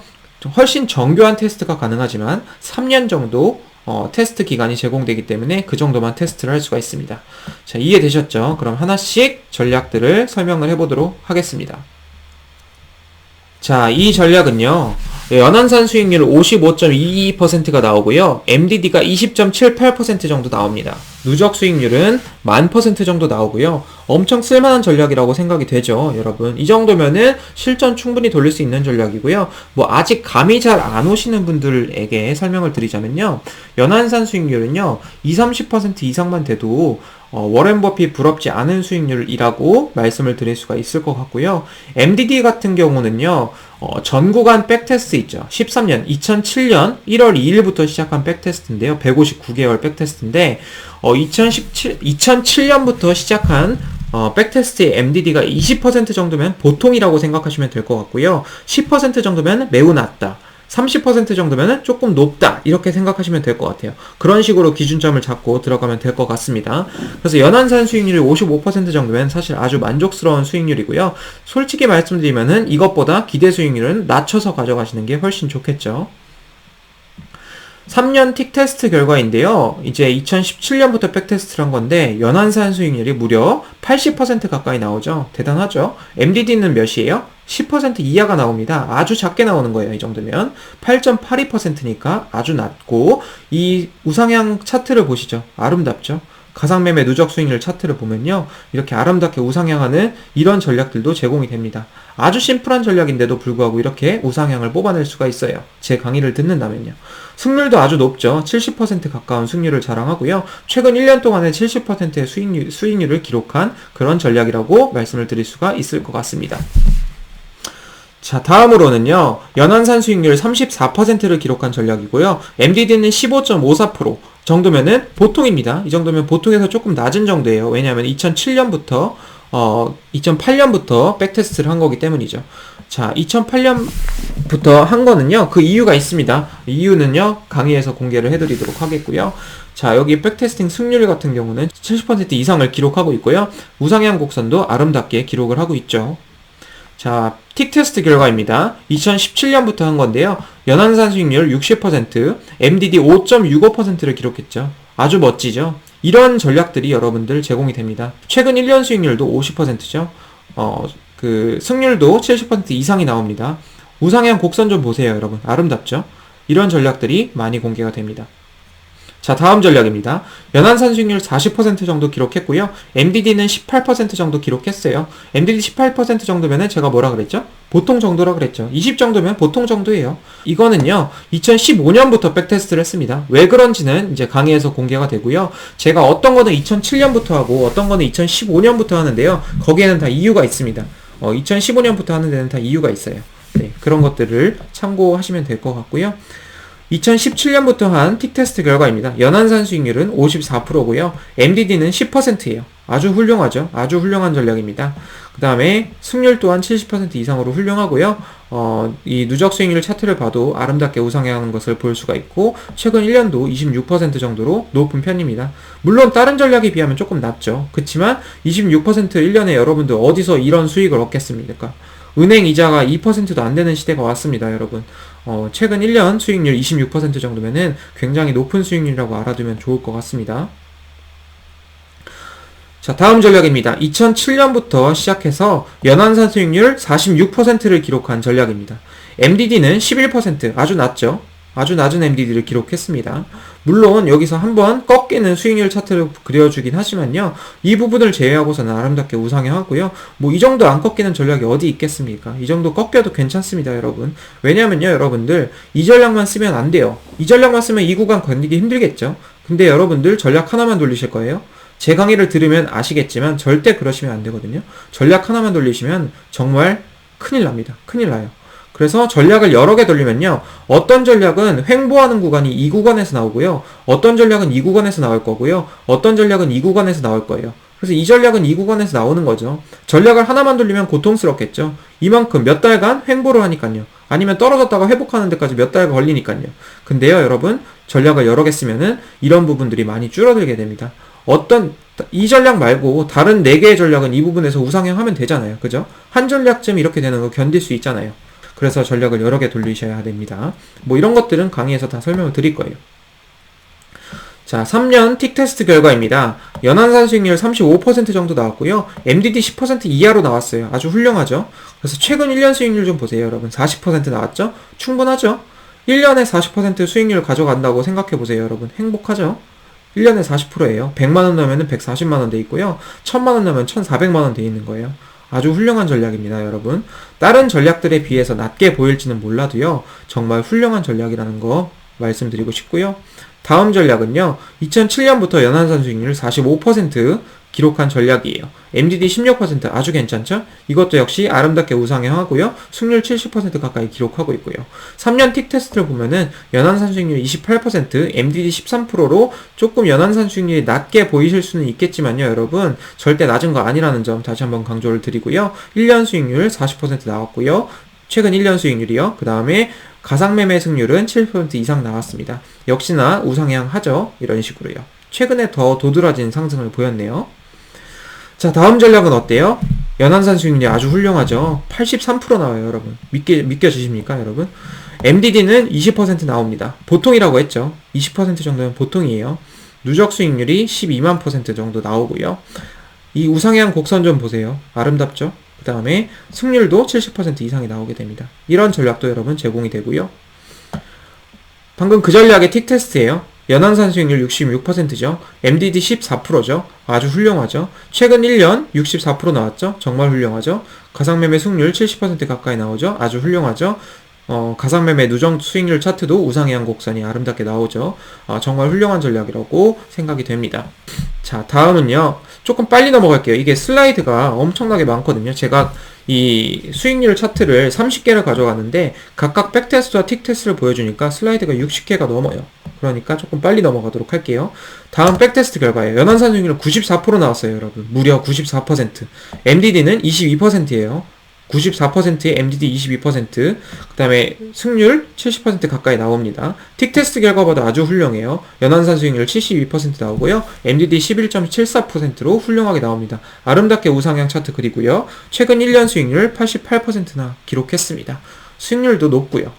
훨씬 정교한 테스트가 가능하지만 3년 정도 테스트 기간이 제공되기 때문에 그 정도만 테스트를 할 수가 있습니다. 자, 이해되셨죠? 그럼 하나씩 전략들을 설명을 해보도록 하겠습니다. 자, 이 전략은요, 연환산 수익률 55.22%가 나오고요. MDD가 20.78% 정도 나옵니다. 누적 수익률은 10,000% 정도 나오고요. 엄청 쓸만한 전략이라고 생각이 되죠, 여러분. 이 정도면은 실전 충분히 돌릴 수 있는 전략이고요. 아직 감이 잘 안 오시는 분들에게 설명을 드리자면요, 연환산 수익률은요, 20-30% 이상만 돼도 워렌 버핏 부럽지 않은 수익률이라고 말씀을 드릴 수가 있을 것 같고요. MDD 같은 경우는요, 전 구간 백테스트 있죠. 13년, 2007년 1월 2일부터 시작한 백테스트인데요. 159개월 백테스트인데, 2007년부터 시작한 백테스트의 MDD가 20% 정도면 보통이라고 생각하시면 될 것 같고요. 10% 정도면 매우 낮다. 30% 정도면 조금 높다, 이렇게 생각하시면 될 것 같아요. 그런 식으로 기준점을 잡고 들어가면 될 것 같습니다. 그래서 연환산 수익률이 55% 정도면 사실 아주 만족스러운 수익률이고요. 솔직히 말씀드리면은 이것보다 기대 수익률은 낮춰서 가져가시는 게 훨씬 좋겠죠. 3년 틱 테스트 결과인데요. 이제 2017년부터 백테스트를 한 건데 연환산 수익률이 무려 80% 가까이 나오죠. 대단하죠. MDD는 몇이에요? 10% 이하가 나옵니다. 아주 작게 나오는 거예요. 이 정도면 8.82%니까 아주 낮고, 이 우상향 차트를 보시죠. 아름답죠. 가상매매 누적 수익률 차트를 보면요, 이렇게 아름답게 우상향하는 이런 전략들도 제공이 됩니다. 아주 심플한 전략인데도 불구하고 이렇게 우상향을 뽑아낼 수가 있어요. 제 강의를 듣는다면요. 승률도 아주 높죠. 70% 가까운 승률을 자랑하고요. 최근 1년 동안에 70%의 수익률을 기록한 그런 전략이라고 말씀을 드릴 수가 있을 것 같습니다. 자, 다음으로는요, 연환산 수익률 34%를 기록한 전략이고요. MDD는 15.54% 정도면은 보통입니다. 이 정도면 보통에서 조금 낮은 정도예요. 왜냐하면 2008년부터 백테스트를 한 거기 때문이죠. 자, 2008년부터 한 거는요, 그 이유가 있습니다. 이유는요, 강의에서 공개를 해드리도록 하겠고요. 자, 여기 백테스팅 승률 같은 경우는 70% 이상을 기록하고 있고요. 우상향 곡선도 아름답게 기록을 하고 있죠. 자, 틱 테스트 결과입니다. 2017년부터 한 건데요. 연환산 수익률 60%, MDD 5.65%를 기록했죠. 아주 멋지죠. 이런 전략들이 여러분들 제공이 됩니다. 최근 1년 수익률도 50%죠. 승률도 70% 이상이 나옵니다. 우상향 곡선 좀 보세요, 여러분. 아름답죠? 이런 전략들이 많이 공개가 됩니다. 자, 다음 전략입니다. 연한산 수익률 40% 정도 기록했고요. MDD는 18% 정도 기록했어요. MDD 18% 정도면은 제가 뭐라 그랬죠? 보통 정도라 그랬죠. 20 정도면 보통 정도예요. 이거는요, 2015년부터 백테스트를 했습니다. 왜 그런지는 이제 강의에서 공개가 되고요. 제가 어떤 거는 2007년부터 하고 어떤 거는 2015년부터 하는데요. 거기에는 다 이유가 있습니다. 2015년부터 하는 데는 다 이유가 있어요. 네, 그런 것들을 참고하시면 될 것 같고요. 2017년부터 한 틱 테스트 결과입니다. 연한산 수익률은 54%고요. MDD는 10%예요. 아주 훌륭하죠. 아주 훌륭한 전략입니다. 그 다음에 승률 또한 70% 이상으로 훌륭하고요. 이 누적 수익률 차트를 봐도 아름답게 우상향하는 것을 볼 수가 있고, 최근 1년도 26% 정도로 높은 편입니다. 물론 다른 전략에 비하면 조금 낮죠. 그렇지만 26% 1년에 여러분들 어디서 이런 수익을 얻겠습니까? 은행 이자가 2%도 안 되는 시대가 왔습니다, 여러분. 최근 1년 수익률 26% 정도면은 굉장히 높은 수익률이라고 알아두면 좋을 것 같습니다. 자, 다음 전략입니다. 2007년부터 시작해서 연한산 수익률 46%를 기록한 전략입니다. MDD는 11%, 아주 낮죠? 아주 낮은 MDD를 기록했습니다. 물론 여기서 한번 꺾이는 수익률 차트를 그려주긴 하지만요, 이 부분을 제외하고서는 아름답게 우상향하고요. 뭐 이 정도 안 꺾이는 전략이 어디 있겠습니까? 이 정도 꺾여도 괜찮습니다, 여러분. 왜냐면요, 여러분들 이 전략만 쓰면 안 돼요. 이 전략만 쓰면 이 구간 견디기 힘들겠죠? 근데 여러분들 전략 하나만 돌리실 거예요? 제 강의를 들으면 아시겠지만 절대 그러시면 안 되거든요. 전략 하나만 돌리시면 정말 큰일 납니다. 큰일 나요. 그래서 전략을 여러 개 돌리면요, 어떤 전략은 횡보하는 구간이 이 구간에서 나오고요, 어떤 전략은 이 구간에서 나올 거고요, 어떤 전략은 이 구간에서 나올 거예요. 그래서 이 전략은 이 구간에서 나오는 거죠. 전략을 하나만 돌리면 고통스럽겠죠. 이만큼 몇 달간 횡보를 하니까요. 아니면 떨어졌다가 회복하는 데까지 몇 달간 걸리니까요. 근데요, 여러분, 전략을 여러 개 쓰면은 이런 부분들이 많이 줄어들게 됩니다. 이 전략 말고 다른 4개의 전략은 이 부분에서 우상향하면 되잖아요. 그죠? 한 전략쯤 이렇게 되는 거 견딜 수 있잖아요. 그래서 전략을 여러 개 돌리셔야 됩니다. 뭐 이런 것들은 강의에서 다 설명을 드릴 거예요. 자, 3년 틱 테스트 결과입니다. 연한산 수익률 35% 정도 나왔고요. MDD 10% 이하로 나왔어요. 아주 훌륭하죠? 그래서 최근 1년 수익률 좀 보세요, 여러분. 40% 나왔죠? 충분하죠? 1년에 40% 수익률 가져간다고 생각해보세요, 여러분. 행복하죠? 1년에 40%예요. 100만원 넣으면 140만원 돼 있고요. 1000만원 넣으면 1400만원 돼 있는 거예요. 아주 훌륭한 전략입니다, 여러분. 다른 전략들에 비해서 낮게 보일지는 몰라도요, 정말 훌륭한 전략이라는 거 말씀드리고 싶고요. 다음 전략은요, 2007년부터 연한산 수익률 45% 기록한 전략이에요. MDD 16% 아주 괜찮죠? 이것도 역시 아름답게 우상향하고요. 승률 70% 가까이 기록하고 있고요. 3년 틱 테스트를 보면은 연한산 수익률 28%, MDD 13%로 조금 연한산 수익률이 낮게 보이실 수는 있겠지만요, 여러분. 절대 낮은 거 아니라는 점 다시 한번 강조를 드리고요. 1년 수익률 40% 나왔고요. 최근 1년 수익률이요. 그 다음에 가상매매 승률은 7% 이상 나왔습니다. 역시나 우상향하죠. 이런 식으로요. 최근에 더 도드라진 상승을 보였네요. 자, 다음 전략은 어때요? 연한산 수익률이 아주 훌륭하죠. 83% 나와요, 여러분. 믿겨지십니까, 여러분? MDD는 20% 나옵니다. 보통이라고 했죠. 20% 정도면 보통이에요. 누적 수익률이 12만 % 정도 나오고요. 이 우상향 곡선 좀 보세요. 아름답죠? 그 다음에 승률도 70% 이상이 나오게 됩니다. 이런 전략도 여러분 제공이 되고요. 방금 그 전략의 틱 테스트예요. 연한산 수익률 66%죠. MDD 14%죠. 아주 훌륭하죠. 최근 1년 64% 나왔죠. 정말 훌륭하죠. 가상매매 승률 70% 가까이 나오죠. 아주 훌륭하죠. 가상매매 누적 수익률 차트도 우상향 곡선이 아름답게 나오죠. 정말 훌륭한 전략이라고 생각이 됩니다. 자, 다음은요. 조금 빨리 넘어갈게요. 이게 슬라이드가 엄청나게 많거든요. 제가 이 수익률 차트를 30개를 가져갔는데 각각 백테스트와 틱테스트를 보여주니까 슬라이드가 60개가 넘어요. 그러니까 조금 빨리 넘어가도록 할게요. 다음 백테스트 결과예요. 연한산 수익률 94% 나왔어요, 여러분. 무려 94%. MDD는 22%예요. 94%에 MDD 22%, 그 다음에 승률 70% 가까이 나옵니다. 틱 테스트 결과보다 아주 훌륭해요. 연한산 수익률 72% 나오고요. MDD 11.74%로 훌륭하게 나옵니다. 아름답게 우상향 차트 그리고요. 최근 1년 수익률 88%나 기록했습니다. 수익률도 높고요.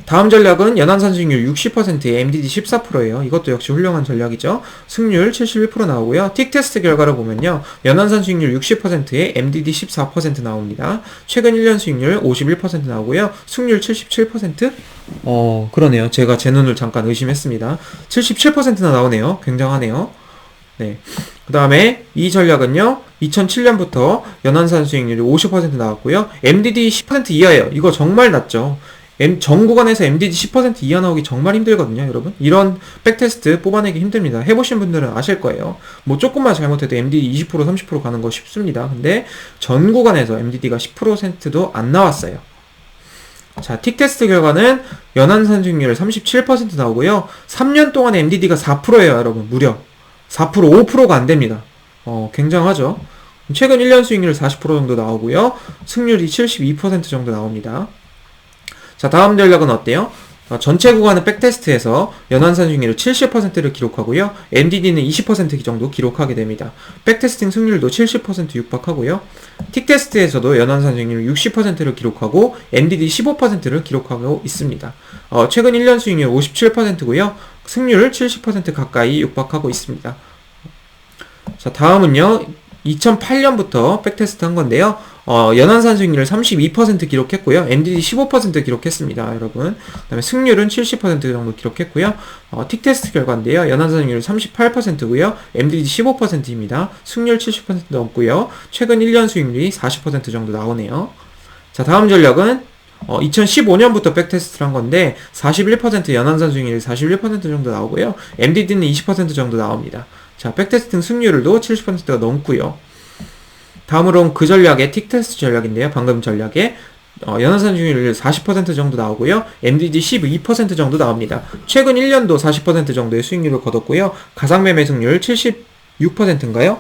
다음 전략은 연한산 수익률 60%에 MDD 14%예요. 이것도 역시 훌륭한 전략이죠. 승률 71% 나오고요. 틱 테스트 결과를 보면요. 연한산 수익률 60%에 MDD 14% 나옵니다. 최근 1년 수익률 51% 나오고요. 승률 77%? 그러네요. 제가 제 눈을 잠깐 의심했습니다. 77%나 나오네요. 굉장하네요. 네. 그 다음에 이 전략은요. 2007년부터 연한산 수익률이 50% 나왔고요. MDD 10% 이하예요. 이거 정말 낮죠. 전 구간에서 MDD 10% 이하 나오기 정말 힘들거든요, 여러분. 이런 백테스트 뽑아내기 힘듭니다. 해보신 분들은 아실 거예요. 뭐 조금만 잘못해도 MDD 20% 30% 가는 거 쉽습니다. 근데 전 구간에서 MDD가 10%도 안 나왔어요. 자, 틱 테스트 결과는 연한산 수익률 37% 나오고요. 3년 동안에 MDD가 4%예요, 여러분. 무려 4%, 5%가 안 됩니다. 굉장하죠. 최근 1년 수익률 40% 정도 나오고요. 승률이 72% 정도 나옵니다. 자, 다음 전략은 어때요? 전체 구간은 백테스트에서 연한산 수익률 70%를 기록하고요. MDD는 20% 정도 기록하게 됩니다. 백테스팅 승률도 70% 육박하고요. 틱테스트에서도 연한산 수익률 60%를 기록하고 MDD 15%를 기록하고 있습니다. 최근 1년 수익률 57%고요. 승률 70% 가까이 육박하고 있습니다. 자, 다음은요. 2008년부터 백테스트 한 건데요. 연한산 수익률 32% 기록했고요. MDD 15% 기록했습니다, 여러분. 그 다음에 승률은 70% 정도 기록했고요. 틱 테스트 결과인데요. 연한산 수익률 38%고요. MDD 15%입니다. 승률 70% 넘고요. 최근 1년 수익률이 40% 정도 나오네요. 자, 다음 전략은 2015년부터 백테스트를 한 건데 41% 연한산 수익률이 41% 정도 나오고요. MDD는 20% 정도 나옵니다. 자, 백테스팅 승률도 70%가 넘고요. 다음으로는 그 전략의 틱 테스트 전략인데요. 방금 전략에 연한산 수익률 40% 정도 나오고요. MDD 12% 정도 나옵니다. 최근 1년도 40% 정도의 수익률을 거뒀고요. 가상매매 승률 76%인가요?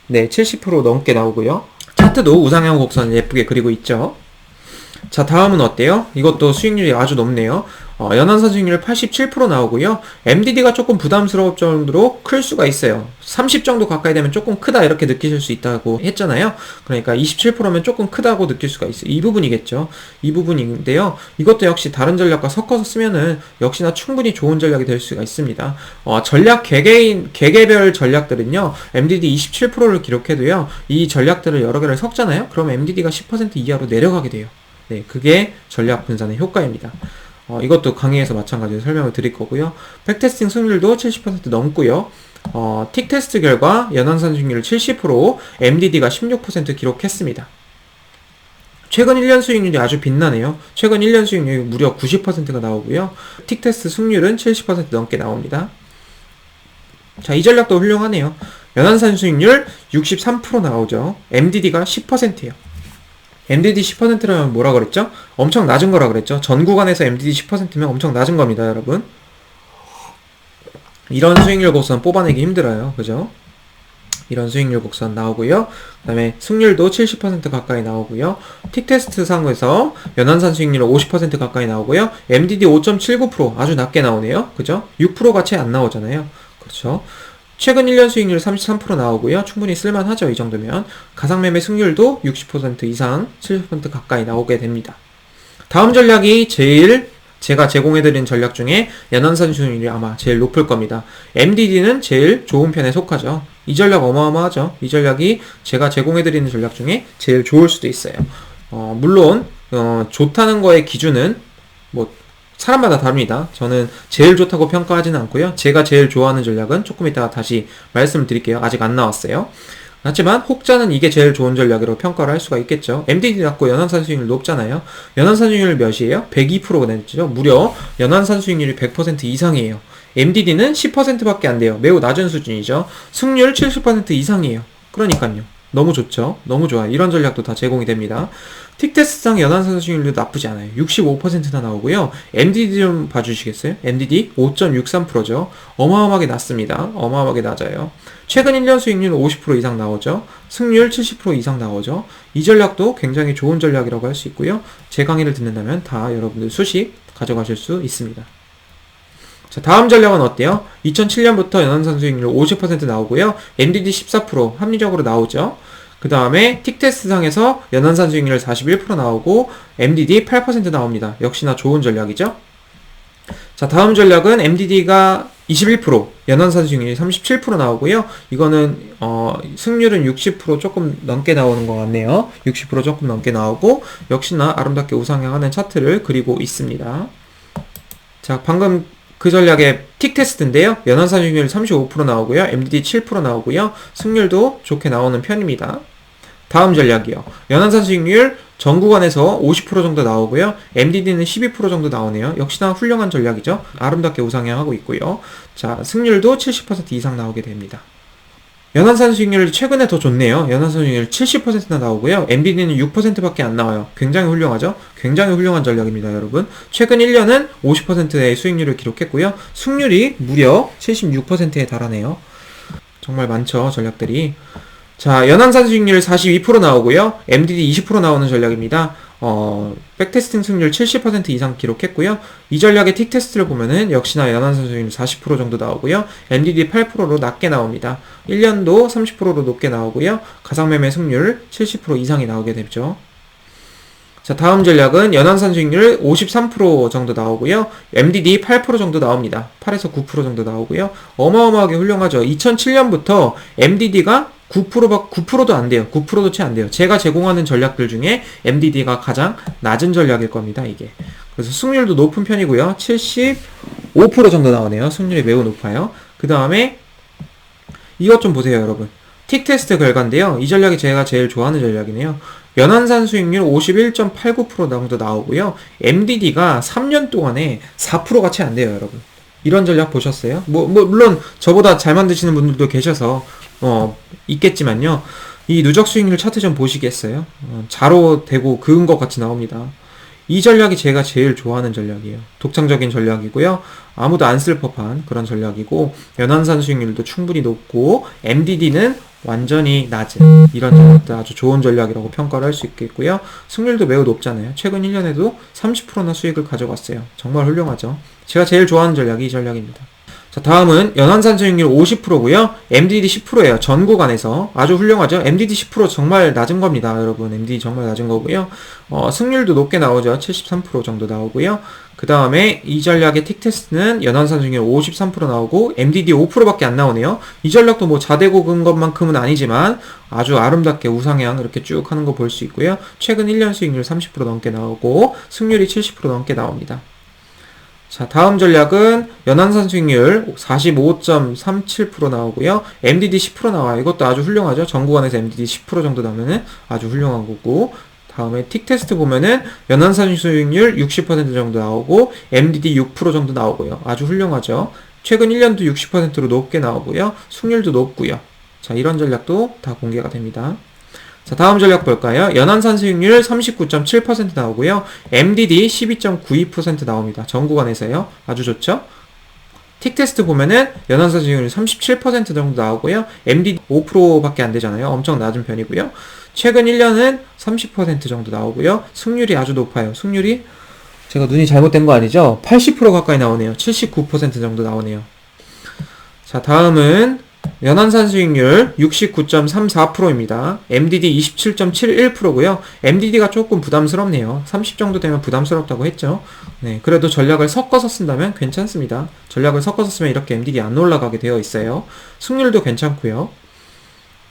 네, 70% 넘게 나오고요. 차트도 우상향 곡선을 예쁘게 그리고 있죠. 자, 다음은 어때요? 이것도 수익률이 아주 높네요. 연한산 수익률 87% 나오고요. MDD가 조금 부담스러울 정도로 클 수가 있어요. 30 정도 가까이 되면 조금 크다 이렇게 느끼실 수 있다고 했잖아요. 그러니까 27%면 조금 크다고 느낄 수가 있어요. 이 부분이겠죠. 이 부분인데요. 이것도 역시 다른 전략과 섞어서 쓰면은 역시나 충분히 좋은 전략이 될 수가 있습니다. 전략 개개별 전략들은요. MDD 27%를 기록해도요. 이 전략들을 여러 개를 섞잖아요. 그럼 MDD가 10% 이하로 내려가게 돼요. 네, 그게 전략 분산의 효과입니다. 이것도 강의에서 마찬가지로 설명을 드릴 거고요. 백테스팅 승률도 70% 넘고요. 틱 테스트 결과 연한산 수익률 70%, MDD가 16% 기록했습니다. 최근 1년 수익률이 아주 빛나네요. 최근 1년 수익률이 무려 90%가 나오고요. 틱 테스트 승률은 70% 넘게 나옵니다. 자, 이 전략도 훌륭하네요. 연한산 수익률 63% 나오죠. MDD가 10%예요. MDD 10%라면 뭐라 그랬죠? 엄청 낮은 거라 그랬죠? 전 구간에서 MDD 10%면 엄청 낮은 겁니다, 여러분. 이런 수익률 곡선 뽑아내기 힘들어요. 그죠? 이런 수익률 곡선 나오고요. 그 다음에 승률도 70% 가까이 나오고요. 틱 테스트 상에서 연한산 수익률 50% 가까이 나오고요. MDD 5.79% 아주 낮게 나오네요. 그죠? 6%가 채 안 나오잖아요. 그렇죠? 최근 1년 수익률 33% 나오고요. 충분히 쓸만하죠. 이 정도면. 가상매매 승률도 60% 이상 70% 가까이 나오게 됩니다. 다음 전략이 제가 제공해드린 전략 중에 연한산 수익률이 아마 제일 높을 겁니다. MDD는 제일 좋은 편에 속하죠. 이 전략 어마어마하죠. 이 전략이 제가 제공해드리는 전략 중에 제일 좋을 수도 있어요. 물론 좋다는 거의 기준은 뭐 사람마다 다릅니다. 저는 제일 좋다고 평가하지는 않고요. 제가 제일 좋아하는 전략은 조금 이따가 다시 말씀을 드릴게요. 아직 안 나왔어요. 하지만 혹자는 이게 제일 좋은 전략으로 평가를 할 수가 있겠죠. MDD 낮고 연한산 수익률 높잖아요. 연한산 수익률 몇이에요? 102%가 됐죠. 무려 연한산 수익률이 100% 이상이에요. MDD는 10%밖에 안 돼요. 매우 낮은 수준이죠. 승률 70% 이상이에요. 그러니까요. 너무 좋죠. 너무 좋아요. 이런 전략도 다 제공이 됩니다. 틱 테스트상 연한산 수익률도 나쁘지 않아요. 65%나 나오고요. MDD 좀 봐주시겠어요? MDD 5.63%죠. 어마어마하게 낮습니다. 어마어마하게 낮아요. 최근 1년 수익률 50% 이상 나오죠. 승률 70% 이상 나오죠. 이 전략도 굉장히 좋은 전략이라고 할 수 있고요. 제 강의를 듣는다면 다 여러분들 수십 가져가실 수 있습니다. 자, 다음 전략은 어때요? 2007년부터 연한산 수익률 50% 나오고요. MDD 14% 합리적으로 나오죠. 그 그 다음에 틱 테스트상에서 연안산 수익률 41% 나오고 MDD 8% 나옵니다. 역시나 좋은 전략이죠. 자, 다음 전략은 MDD가 21%, 연안산 수익률이 37% 나오고요. 이거는 승률은 60% 조금 넘게 나오는 것 같네요. 60% 조금 넘게 나오고 역시나 아름답게 우상향하는 차트를 그리고 있습니다. 자, 방금 그 전략의 틱 테스트인데요. 연안산 수익률 35% 나오고요. MDD 7% 나오고요. 승률도 좋게 나오는 편입니다. 다음 전략이요. 연안산 수익률 전 구간에서 50% 정도 나오고요. MDD는 12% 정도 나오네요. 역시나 훌륭한 전략이죠. 아름답게 우상향하고 있고요. 자, 승률도 70% 이상 나오게 됩니다. 연안산 수익률 최근에 더 좋네요. 연안산 수익률 70%나 나오고요. MDD는 6%밖에 안 나와요. 굉장히 훌륭하죠? 굉장히 훌륭한 전략입니다, 여러분. 최근 1년은 50%의 수익률을 기록했고요. 승률이 무려 76%에 달하네요. 정말 많죠, 전략들이. 자, 연안산 수익률 42% 나오고요. MDD 20% 나오는 전략입니다. 백테스팅 승률 70% 이상 기록했고요. 이 전략의 틱 테스트를 보면은 역시나 연안산 수익률 40% 정도 나오고요. MDD 8%로 낮게 나옵니다. 1년도 30%로 높게 나오고요. 가상매매 승률 70% 이상이 나오게 되죠. 자, 다음 전략은 연안산 수익률 53% 정도 나오고요. MDD 8% 정도 나옵니다. 8에서 9% 정도 나오고요. 어마어마하게 훌륭하죠. 2007년부터 MDD가 9%도 안 돼요. 9%도 채 안 돼요. 제가 제공하는 전략들 중에 MDD가 가장 낮은 전략일 겁니다, 이게. 그래서 승률도 높은 편이고요. 75% 정도 나오네요. 승률이 매우 높아요. 그 다음에 이것 좀 보세요, 여러분. 틱 테스트 결과인데요. 이 전략이 제가 제일 좋아하는 전략이네요. 연안산 수익률 51.89% 정도 나오고요. MDD가 3년 동안에 4%가 채 안 돼요, 여러분. 이런 전략 보셨어요? 물론 저보다 잘 만드시는 분들도 계셔서 있겠지만요. 이 누적 수익률 차트 좀 보시겠어요? 자로 되고 그은 것 같이 나옵니다. 이 전략이 제가 제일 좋아하는 전략이에요. 독창적인 전략이고요. 아무도 안 쓸 법한 그런 전략이고 연안산 수익률도 충분히 높고 MDD는 완전히 낮은 이런 전략도 아주 좋은 전략이라고 평가를 할 수 있겠고요. 승률도 매우 높잖아요. 최근 1년에도 30%나 수익을 가져갔어요. 정말 훌륭하죠. 제가 제일 좋아하는 전략이 이 전략입니다. 자, 다음은 연안산 수익률 50%고요. MDD 10%예요. 전 구간에서 아주 훌륭하죠. MDD 10% 정말 낮은 겁니다, 여러분. MDD 정말 낮은 거고요. 승률도 높게 나오죠. 73% 정도 나오고요. 그 다음에 이 전략의 틱 테스트는 연안산 수익률 53% 나오고 MDD 5%밖에 안 나오네요. 이 전략도 뭐 자대고 근 것만큼은 아니지만 아주 아름답게 우상향 이렇게 쭉 하는 거 볼 수 있고요. 최근 1년 수익률 30% 넘게 나오고 승률이 70% 넘게 나옵니다. 자, 다음 전략은 연안산 수익률 45.37% 나오고요. MDD 10% 나와요. 이것도 아주 훌륭하죠. 전 구간에서 MDD 10% 정도 나오면은 아주 훌륭한 거고. 다음에 틱 테스트 보면은 연안산 수익률 60% 정도 나오고 MDD 6% 정도 나오고요. 아주 훌륭하죠. 최근 1년도 60%로 높게 나오고요. 승률도 높고요. 자, 이런 전략도 다 공개가 됩니다. 자, 다음 전략 볼까요? 연안산 수익률 39.7% 나오고요. MDD 12.92% 나옵니다. 전 구간에서요. 아주 좋죠? 틱 테스트 보면은 연안산 수익률 37% 정도 나오고요. MDD 5%밖에 안 되잖아요. 엄청 낮은 편이고요. 최근 1년은 30% 정도 나오고요. 승률이 아주 높아요. 승률이 제가 눈이 잘못된 거 아니죠? 80% 가까이 나오네요. 79% 정도 나오네요. 자, 다음은 연안산 수익률 69.34%입니다. MDD 27.71%고요. MDD가 조금 부담스럽네요. 30 정도 되면 부담스럽다고 했죠. 네, 그래도 전략을 섞어서 쓴다면 괜찮습니다. 전략을 섞어서 쓰면 이렇게 MDD 안 올라가게 되어 있어요. 승률도 괜찮고요.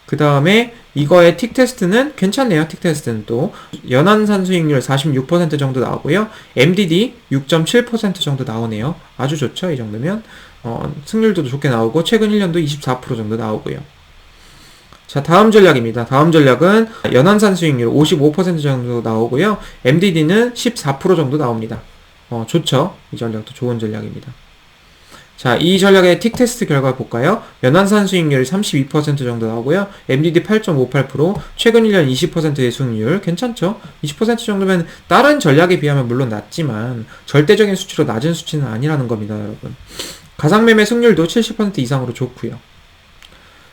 그 다음에 이거의 틱 테스트는 괜찮네요. 틱 테스트는 또 연안산 수익률 46% 정도 나오고요. MDD 6.7% 정도 나오네요. 아주 좋죠. 이 정도면 승률도 좋게 나오고 최근 1년도 24% 정도 나오고요. 자, 다음 전략입니다. 다음 전략은 연안산 수익률 55% 정도 나오고요. MDD는 14% 정도 나옵니다. 좋죠. 이 전략도 좋은 전략입니다. 자, 이 전략의 틱 테스트 결과 볼까요? 연안산 수익률 32% 정도 나오고요. MDD 8.58%, 최근 1년 20%의 수익률 괜찮죠? 20% 정도면 다른 전략에 비하면 물론 낮지만 절대적인 수치로 낮은 수치는 아니라는 겁니다, 여러분. 가상매매 승률도 70% 이상으로 좋고요.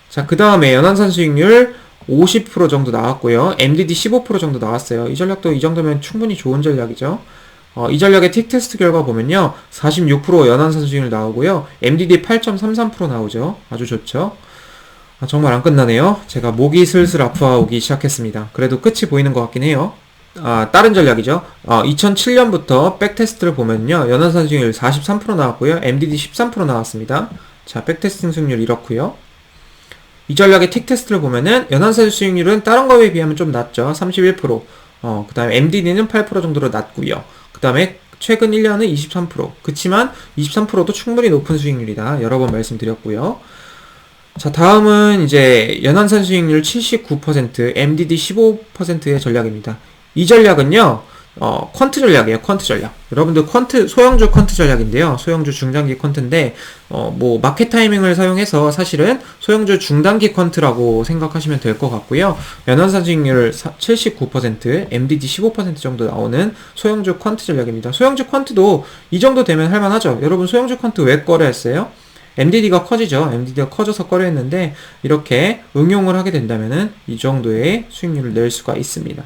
자, 그 다음에 연안산 수익률 50% 정도 나왔고요. MDD 15% 정도 나왔어요. 이 전략도 이 정도면 충분히 좋은 전략이죠. 이 전략의 틱 테스트 결과 보면요. 46% 연안산 수익률 나오고요. MDD 8.33% 나오죠. 아주 좋죠. 정말 안 끝나네요. 제가 목이 슬슬 아파오기 시작했습니다. 그래도 끝이 보이는 것 같긴 해요. 다른 전략이죠. 2007년부터 백테스트를 보면요. 연안산 수익률 43% 나왔고요. MDD 13% 나왔습니다. 자, 백테스팅 수익률 이렇고요. 이 전략의 틱 테스트를 보면은 연안산 수익률은 다른 거에 비하면 좀 낮죠. 31%. 그 다음에 MDD는 8% 정도로 낮고요. 그 다음에 최근 1년은 23%. 그치만 23%도 충분히 높은 수익률이다. 여러 번 말씀드렸고요. 자, 다음은 이제 연안산 수익률 79%, MDD 15%의 전략입니다. 이 전략은요, 퀀트 전략이에요, 퀀트 전략. 여러분들 소형주 퀀트 전략인데요. 소형주 중단기 퀀트인데, 마켓 타이밍을 사용해서 사실은 소형주 중단기 퀀트라고 생각하시면 될 것 같고요. 연안산 수익률 79%, MDD 15% 정도 나오는 소형주 퀀트 전략입니다. 소형주 퀀트도 이 정도 되면 할만하죠. 여러분, 소형주 퀀트 왜 거래했어요? MDD가 커지죠. MDD가 커져서 거래했는데, 이렇게 응용을 하게 된다면은 이 정도의 수익률을 낼 수가 있습니다.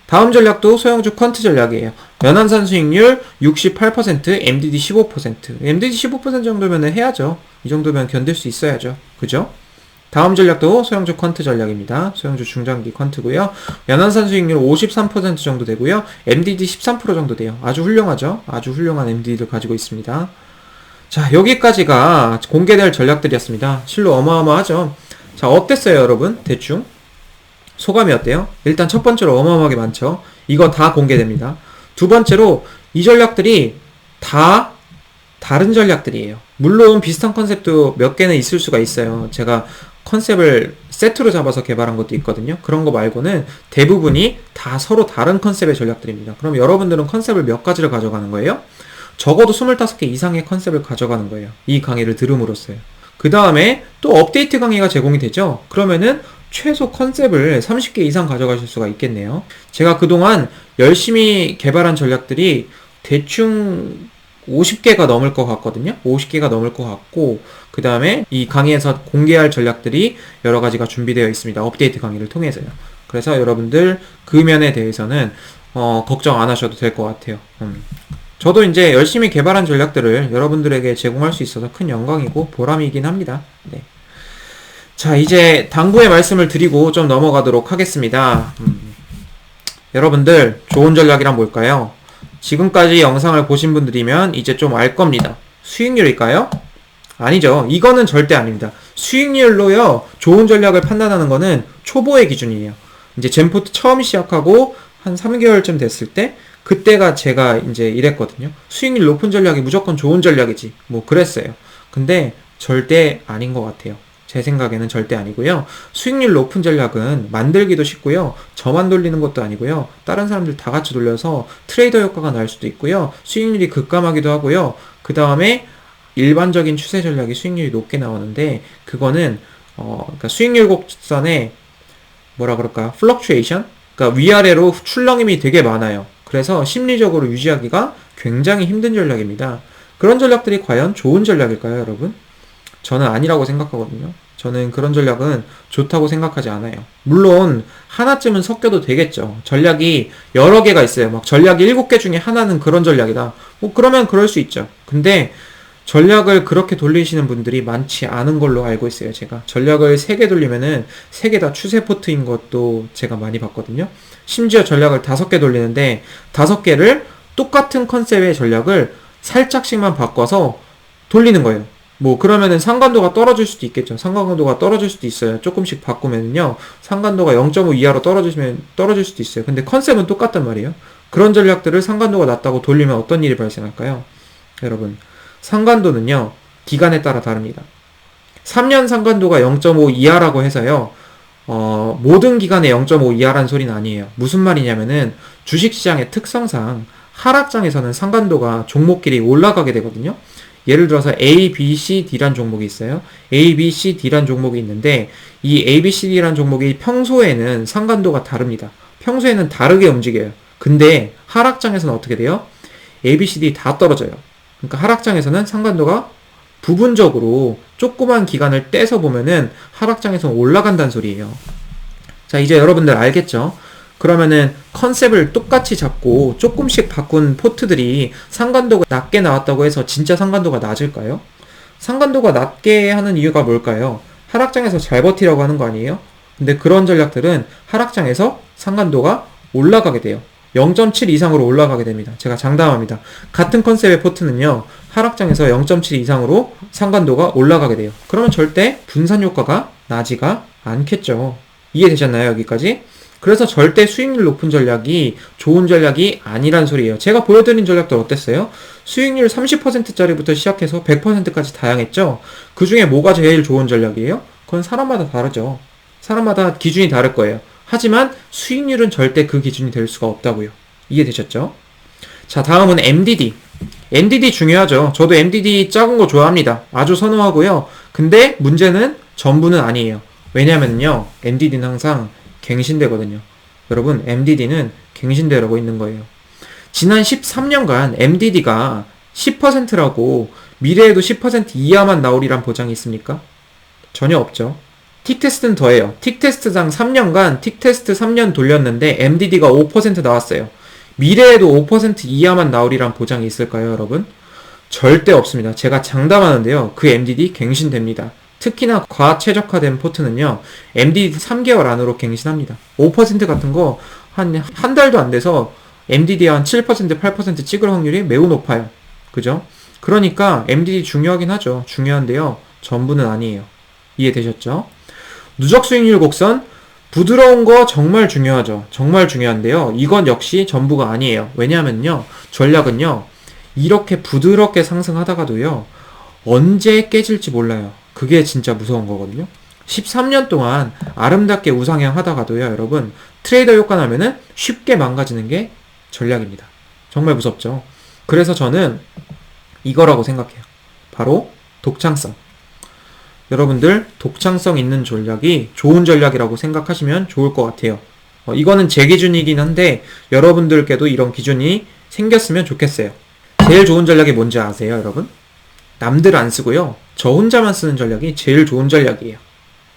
다음 전략도 소형주 퀀트 전략이에요. 연안산 수익률 68%, MDD 15%. MDD 15% 정도면 해야죠. 이 정도면 견딜 수 있어야죠. 그죠? 다음 전략도 소형주 퀀트 전략입니다. 소형주 중장기 퀀트고요. 연안산 수익률 53% 정도 되고요. MDD 13% 정도 돼요. 아주 훌륭하죠? 아주 훌륭한 MDD를 가지고 있습니다. 자, 여기까지가 공개될 전략들이었습니다. 실로 어마어마하죠? 자, 어땠어요, 여러분? 대충? 소감이 어때요? 일단 첫 번째로 어마어마하게 많죠. 이거 다 공개됩니다. 두 번째로 이 전략들이 다 다른 전략들이에요. 물론 비슷한 컨셉도 몇 개는 있을 수가 있어요. 제가 컨셉을 세트로 잡아서 개발한 것도 있거든요. 그런 거 말고는 대부분이 다 서로 다른 컨셉의 전략들입니다. 그럼 여러분들은 컨셉을 몇 가지를 가져가는 거예요? 적어도 25개 이상의 컨셉을 가져가는 거예요. 이 강의를 들음으로써요. 그 다음에 또 업데이트 강의가 제공이 되죠. 그러면은 최소 컨셉을 30개 이상 가져가실 수가 있겠네요. 제가 그동안 열심히 개발한 전략들이 대충 50개가 넘을 것 같거든요. 50개가 넘을 것 같고, 그 다음에 이 강의에서 공개할 전략들이 여러 가지가 준비되어 있습니다. 업데이트 강의를 통해서요. 그래서 여러분들 그 면에 대해서는 걱정 안 하셔도 될 것 같아요. 저도 이제 열심히 개발한 전략들을 여러분들에게 제공할 수 있어서 큰 영광이고 보람이긴 합니다. 네. 자, 이제 당부의 말씀을 드리고 좀 넘어가도록 하겠습니다. 여러분들, 좋은 전략이란 뭘까요? 지금까지 영상을 보신 분들이면 이제 좀 알 겁니다. 수익률일까요? 아니죠. 이거는 절대 아닙니다. 수익률로요, 좋은 전략을 판단하는 거는 초보의 기준이에요. 이제 젠포트 처음 시작하고 한 3개월쯤 됐을 때, 그때가 제가 이제 이랬거든요. 수익률 높은 전략이 무조건 좋은 전략이지. 뭐 그랬어요. 근데 절대 아닌 것 같아요. 제 생각에는 절대 아니고요. 수익률 높은 전략은 만들기도 쉽고요. 저만 돌리는 것도 아니고요. 다른 사람들 다 같이 돌려서 트레이더 효과가 날 수도 있고요. 수익률이 급감하기도 하고요. 그 다음에 일반적인 추세 전략이 수익률이 높게 나오는데, 그거는 그러니까 수익률 곡선에 뭐라 그럴까? 플럭추에이션? 그러니까 위아래로 출렁임이 되게 많아요. 그래서 심리적으로 유지하기가 굉장히 힘든 전략입니다. 그런 전략들이 과연 좋은 전략일까요, 여러분? 저는 아니라고 생각하거든요. 저는 그런 전략은 좋다고 생각하지 않아요. 물론 하나쯤은 섞여도 되겠죠. 전략이 여러 개가 있어요. 막 전략이 7개 중에 하나는 그런 전략이다. 뭐 그러면 그럴 수 있죠. 근데 전략을 그렇게 돌리시는 분들이 많지 않은 걸로 알고 있어요. 제가 전략을 3개 돌리면은 3개 다 추세 포트인 것도 제가 많이 봤거든요. 심지어 전략을 5개 돌리는데 5개를 똑같은 컨셉의 전략을 살짝씩만 바꿔서 돌리는 거예요. 뭐 그러면은 상관도가 떨어질 수도 있겠죠. 상관도가 떨어질 수도 있어요. 조금씩 바꾸면요, 상관도가 0.5 이하로 떨어질 수도 있어요. 근데 컨셉은 똑같단 말이에요. 그런 전략들을 상관도가 낮다고 돌리면 어떤 일이 발생할까요? 여러분, 상관도는요, 기간에 따라 다릅니다. 3년 상관도가 0.5 이하라고 해서요, 모든 기간에 0.5 이하라는 소리는 아니에요. 무슨 말이냐면은 주식시장의 특성상 하락장에서는 상관도가 종목끼리 올라가게 되거든요. 예를 들어서 A, B, C, D란 종목이 있어요. A, B, C, D란 종목이 있는데, 이 A, B, C, D란 종목이 평소에는 상관도가 다릅니다. 평소에는 다르게 움직여요. 근데 하락장에서는 어떻게 돼요? A, B, C, D 다 떨어져요. 그러니까 하락장에서는 상관도가 부분적으로 조그만 기간을 떼서 보면은 하락장에서는 올라간다는 소리예요. 자, 이제 여러분들 알겠죠? 그러면은 컨셉을 똑같이 잡고 조금씩 바꾼 포트들이 상관도가 낮게 나왔다고 해서 진짜 상관도가 낮을까요? 상관도가 낮게 하는 이유가 뭘까요? 하락장에서 잘 버티라고 하는 거 아니에요? 근데 그런 전략들은 하락장에서 상관도가 올라가게 돼요. 0.7 이상으로 올라가게 됩니다. 제가 장담합니다. 같은 컨셉의 포트는요, 하락장에서 0.7 이상으로 상관도가 올라가게 돼요. 그러면 절대 분산 효과가 나지가 않겠죠. 이해되셨나요? 여기까지? 그래서 절대 수익률 높은 전략이 좋은 전략이 아니란 소리예요. 제가 보여드린 전략들 어땠어요? 수익률 30%짜리부터 시작해서 100%까지 다양했죠? 그 중에 뭐가 제일 좋은 전략이에요? 그건 사람마다 다르죠. 사람마다 기준이 다를 거예요. 하지만 수익률은 절대 그 기준이 될 수가 없다고요. 이해되셨죠? 자, 다음은 MDD. MDD 중요하죠. 저도 MDD 작은 거 좋아합니다. 아주 선호하고요. 근데 문제는 전부는 아니에요. 왜냐면요, MDD는 항상 갱신되거든요. 여러분, MDD는 갱신되라고 있는 거예요. 지난 13년간 MDD가 10%라고 미래에도 10% 이하만 나오리란 보장이 있습니까? 전혀 없죠. 틱테스트는 더해요. 틱테스트당 3년간 틱테스트 3년 돌렸는데 MDD가 5% 나왔어요. 미래에도 5% 이하만 나오리란 보장이 있을까요, 여러분? 절대 없습니다. 제가 장담하는데요. 그 MDD 갱신됩니다. 특히나 과최적화된 포트는요, MDD 3개월 안으로 갱신합니다. 5% 같은 거 한 달도 안 돼서 MDD 한 7%, 8% 찍을 확률이 매우 높아요. 그죠? 그러니까 MDD 중요하긴 하죠. 중요한데요. 전부는 아니에요. 이해되셨죠? 누적 수익률 곡선, 부드러운 거 정말 중요하죠. 정말 중요한데요. 이건 역시 전부가 아니에요. 왜냐하면요, 전략은요, 이렇게 부드럽게 상승하다가도요, 언제 깨질지 몰라요. 그게 진짜 무서운 거거든요. 13년 동안 아름답게 우상향 하다가도요, 여러분, 트레이더 효과 나면은 쉽게 망가지는 게 전략입니다. 정말 무섭죠. 그래서 저는 이거라고 생각해요. 바로 독창성. 여러분들 독창성 있는 전략이 좋은 전략이라고 생각하시면 좋을 것 같아요. 이거는 제 기준이긴 한데 여러분들께도 이런 기준이 생겼으면 좋겠어요. 제일 좋은 전략이 뭔지 아세요, 여러분? 남들 안 쓰고요, 저 혼자만 쓰는 전략이 제일 좋은 전략이에요.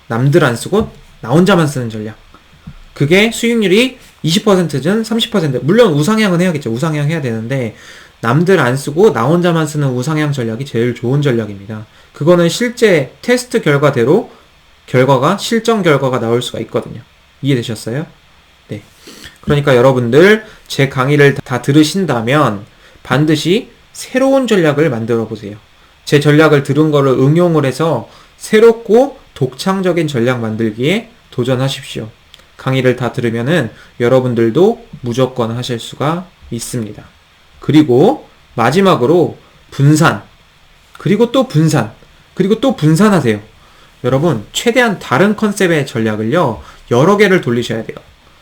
남들 안 쓰고 나 혼자만 쓰는 전략. 그게 수익률이 20%든 30%, 물론 우상향은 해야겠죠. 우상향 해야 되는데 남들 안 쓰고 나 혼자만 쓰는 우상향 전략이 제일 좋은 전략입니다. 그거는 실제 테스트 결과대로 실전 결과가 나올 수가 있거든요. 이해되셨어요? 네. 그러니까 여러분들 제 강의를 다 들으신다면 반드시 새로운 전략을 만들어 보세요. 제 전략을 들은 거를 응용을 해서 새롭고 독창적인 전략 만들기에 도전하십시오. 강의를 다 들으면은 여러분들도 무조건 하실 수가 있습니다. 그리고 마지막으로 분산, 그리고 또 분산, 그리고 또 분산하세요. 여러분, 최대한 다른 컨셉의 전략을요, 여러 개를 돌리셔야 돼요.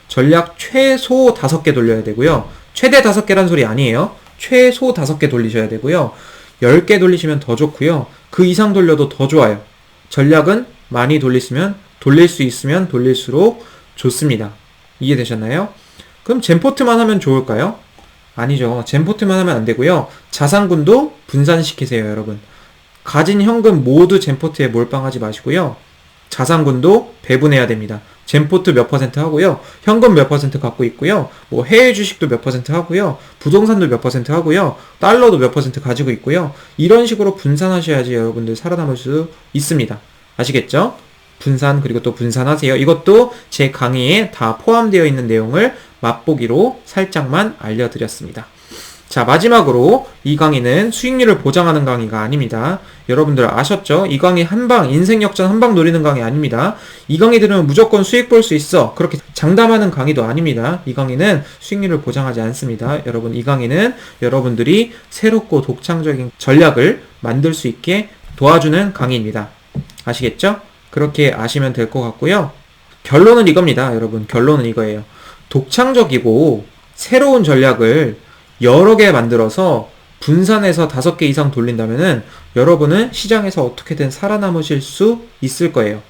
전략 최소 5개 돌려야 되고요. 최대 5개란 소리 아니에요. 최소 5개 돌리셔야 되고요. 10개 돌리시면 더 좋고요. 그 이상 돌려도 더 좋아요. 전략은 많이 돌릴 수 있으면 돌릴수록 좋습니다. 이해되셨나요? 그럼 젠포트만 하면 좋을까요? 아니죠. 젠포트만 하면 안 되고요. 자산군도 분산시키세요, 여러분. 가진 현금 모두 젠포트에 몰빵하지 마시고요. 자산군도 배분해야 됩니다. 젠포트 몇 퍼센트 하고요. 현금 몇 퍼센트 갖고 있고요. 뭐 해외 주식도 몇 퍼센트 하고요. 부동산도 몇 퍼센트 하고요. 달러도 몇 퍼센트 가지고 있고요. 이런 식으로 분산하셔야지 여러분들 살아남을 수 있습니다. 아시겠죠? 분산, 그리고 또 분산하세요. 이것도 제 강의에 다 포함되어 있는 내용을 맛보기로 살짝만 알려드렸습니다. 자, 마지막으로 이 강의는 수익률을 보장하는 강의가 아닙니다. 여러분들 아셨죠? 이 강의 한방, 인생 역전 한방 노리는 강의 아닙니다. 이 강의 들으면 무조건 수익 볼 수 있어, 그렇게 장담하는 강의도 아닙니다. 이 강의는 수익률을 보장하지 않습니다. 여러분, 이 강의는 여러분들이 새롭고 독창적인 전략을 만들 수 있게 도와주는 강의입니다. 아시겠죠? 그렇게 아시면 될 것 같고요. 결론은 이겁니다. 여러분, 결론은 이거예요. 독창적이고 새로운 전략을 여러 개 만들어서 분산해서 5개 이상 돌린다면은 여러분은 시장에서 어떻게든 살아남으실 수 있을 거예요.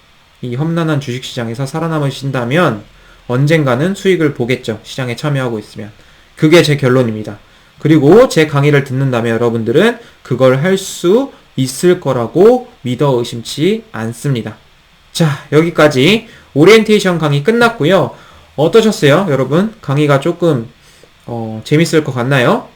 이 험난한 주식시장에서 살아남으신다면 언젠가는 수익을 보겠죠. 시장에 참여하고 있으면. 그게 제 결론입니다. 그리고 제 강의를 듣는다면 여러분들은 그걸 할 수 있을 거라고 믿어 의심치 않습니다. 자, 여기까지 오리엔테이션 강의 끝났고요. 어떠셨어요, 여러분? 강의가 조금 재밌을 것 같나요?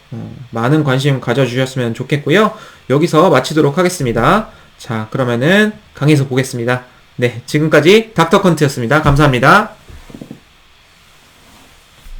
많은 관심 가져주셨으면 좋겠고요. 여기서 마치도록 하겠습니다. 자, 그러면은 강의에서 보겠습니다. 네, 지금까지 닥터컨트였습니다. 감사합니다.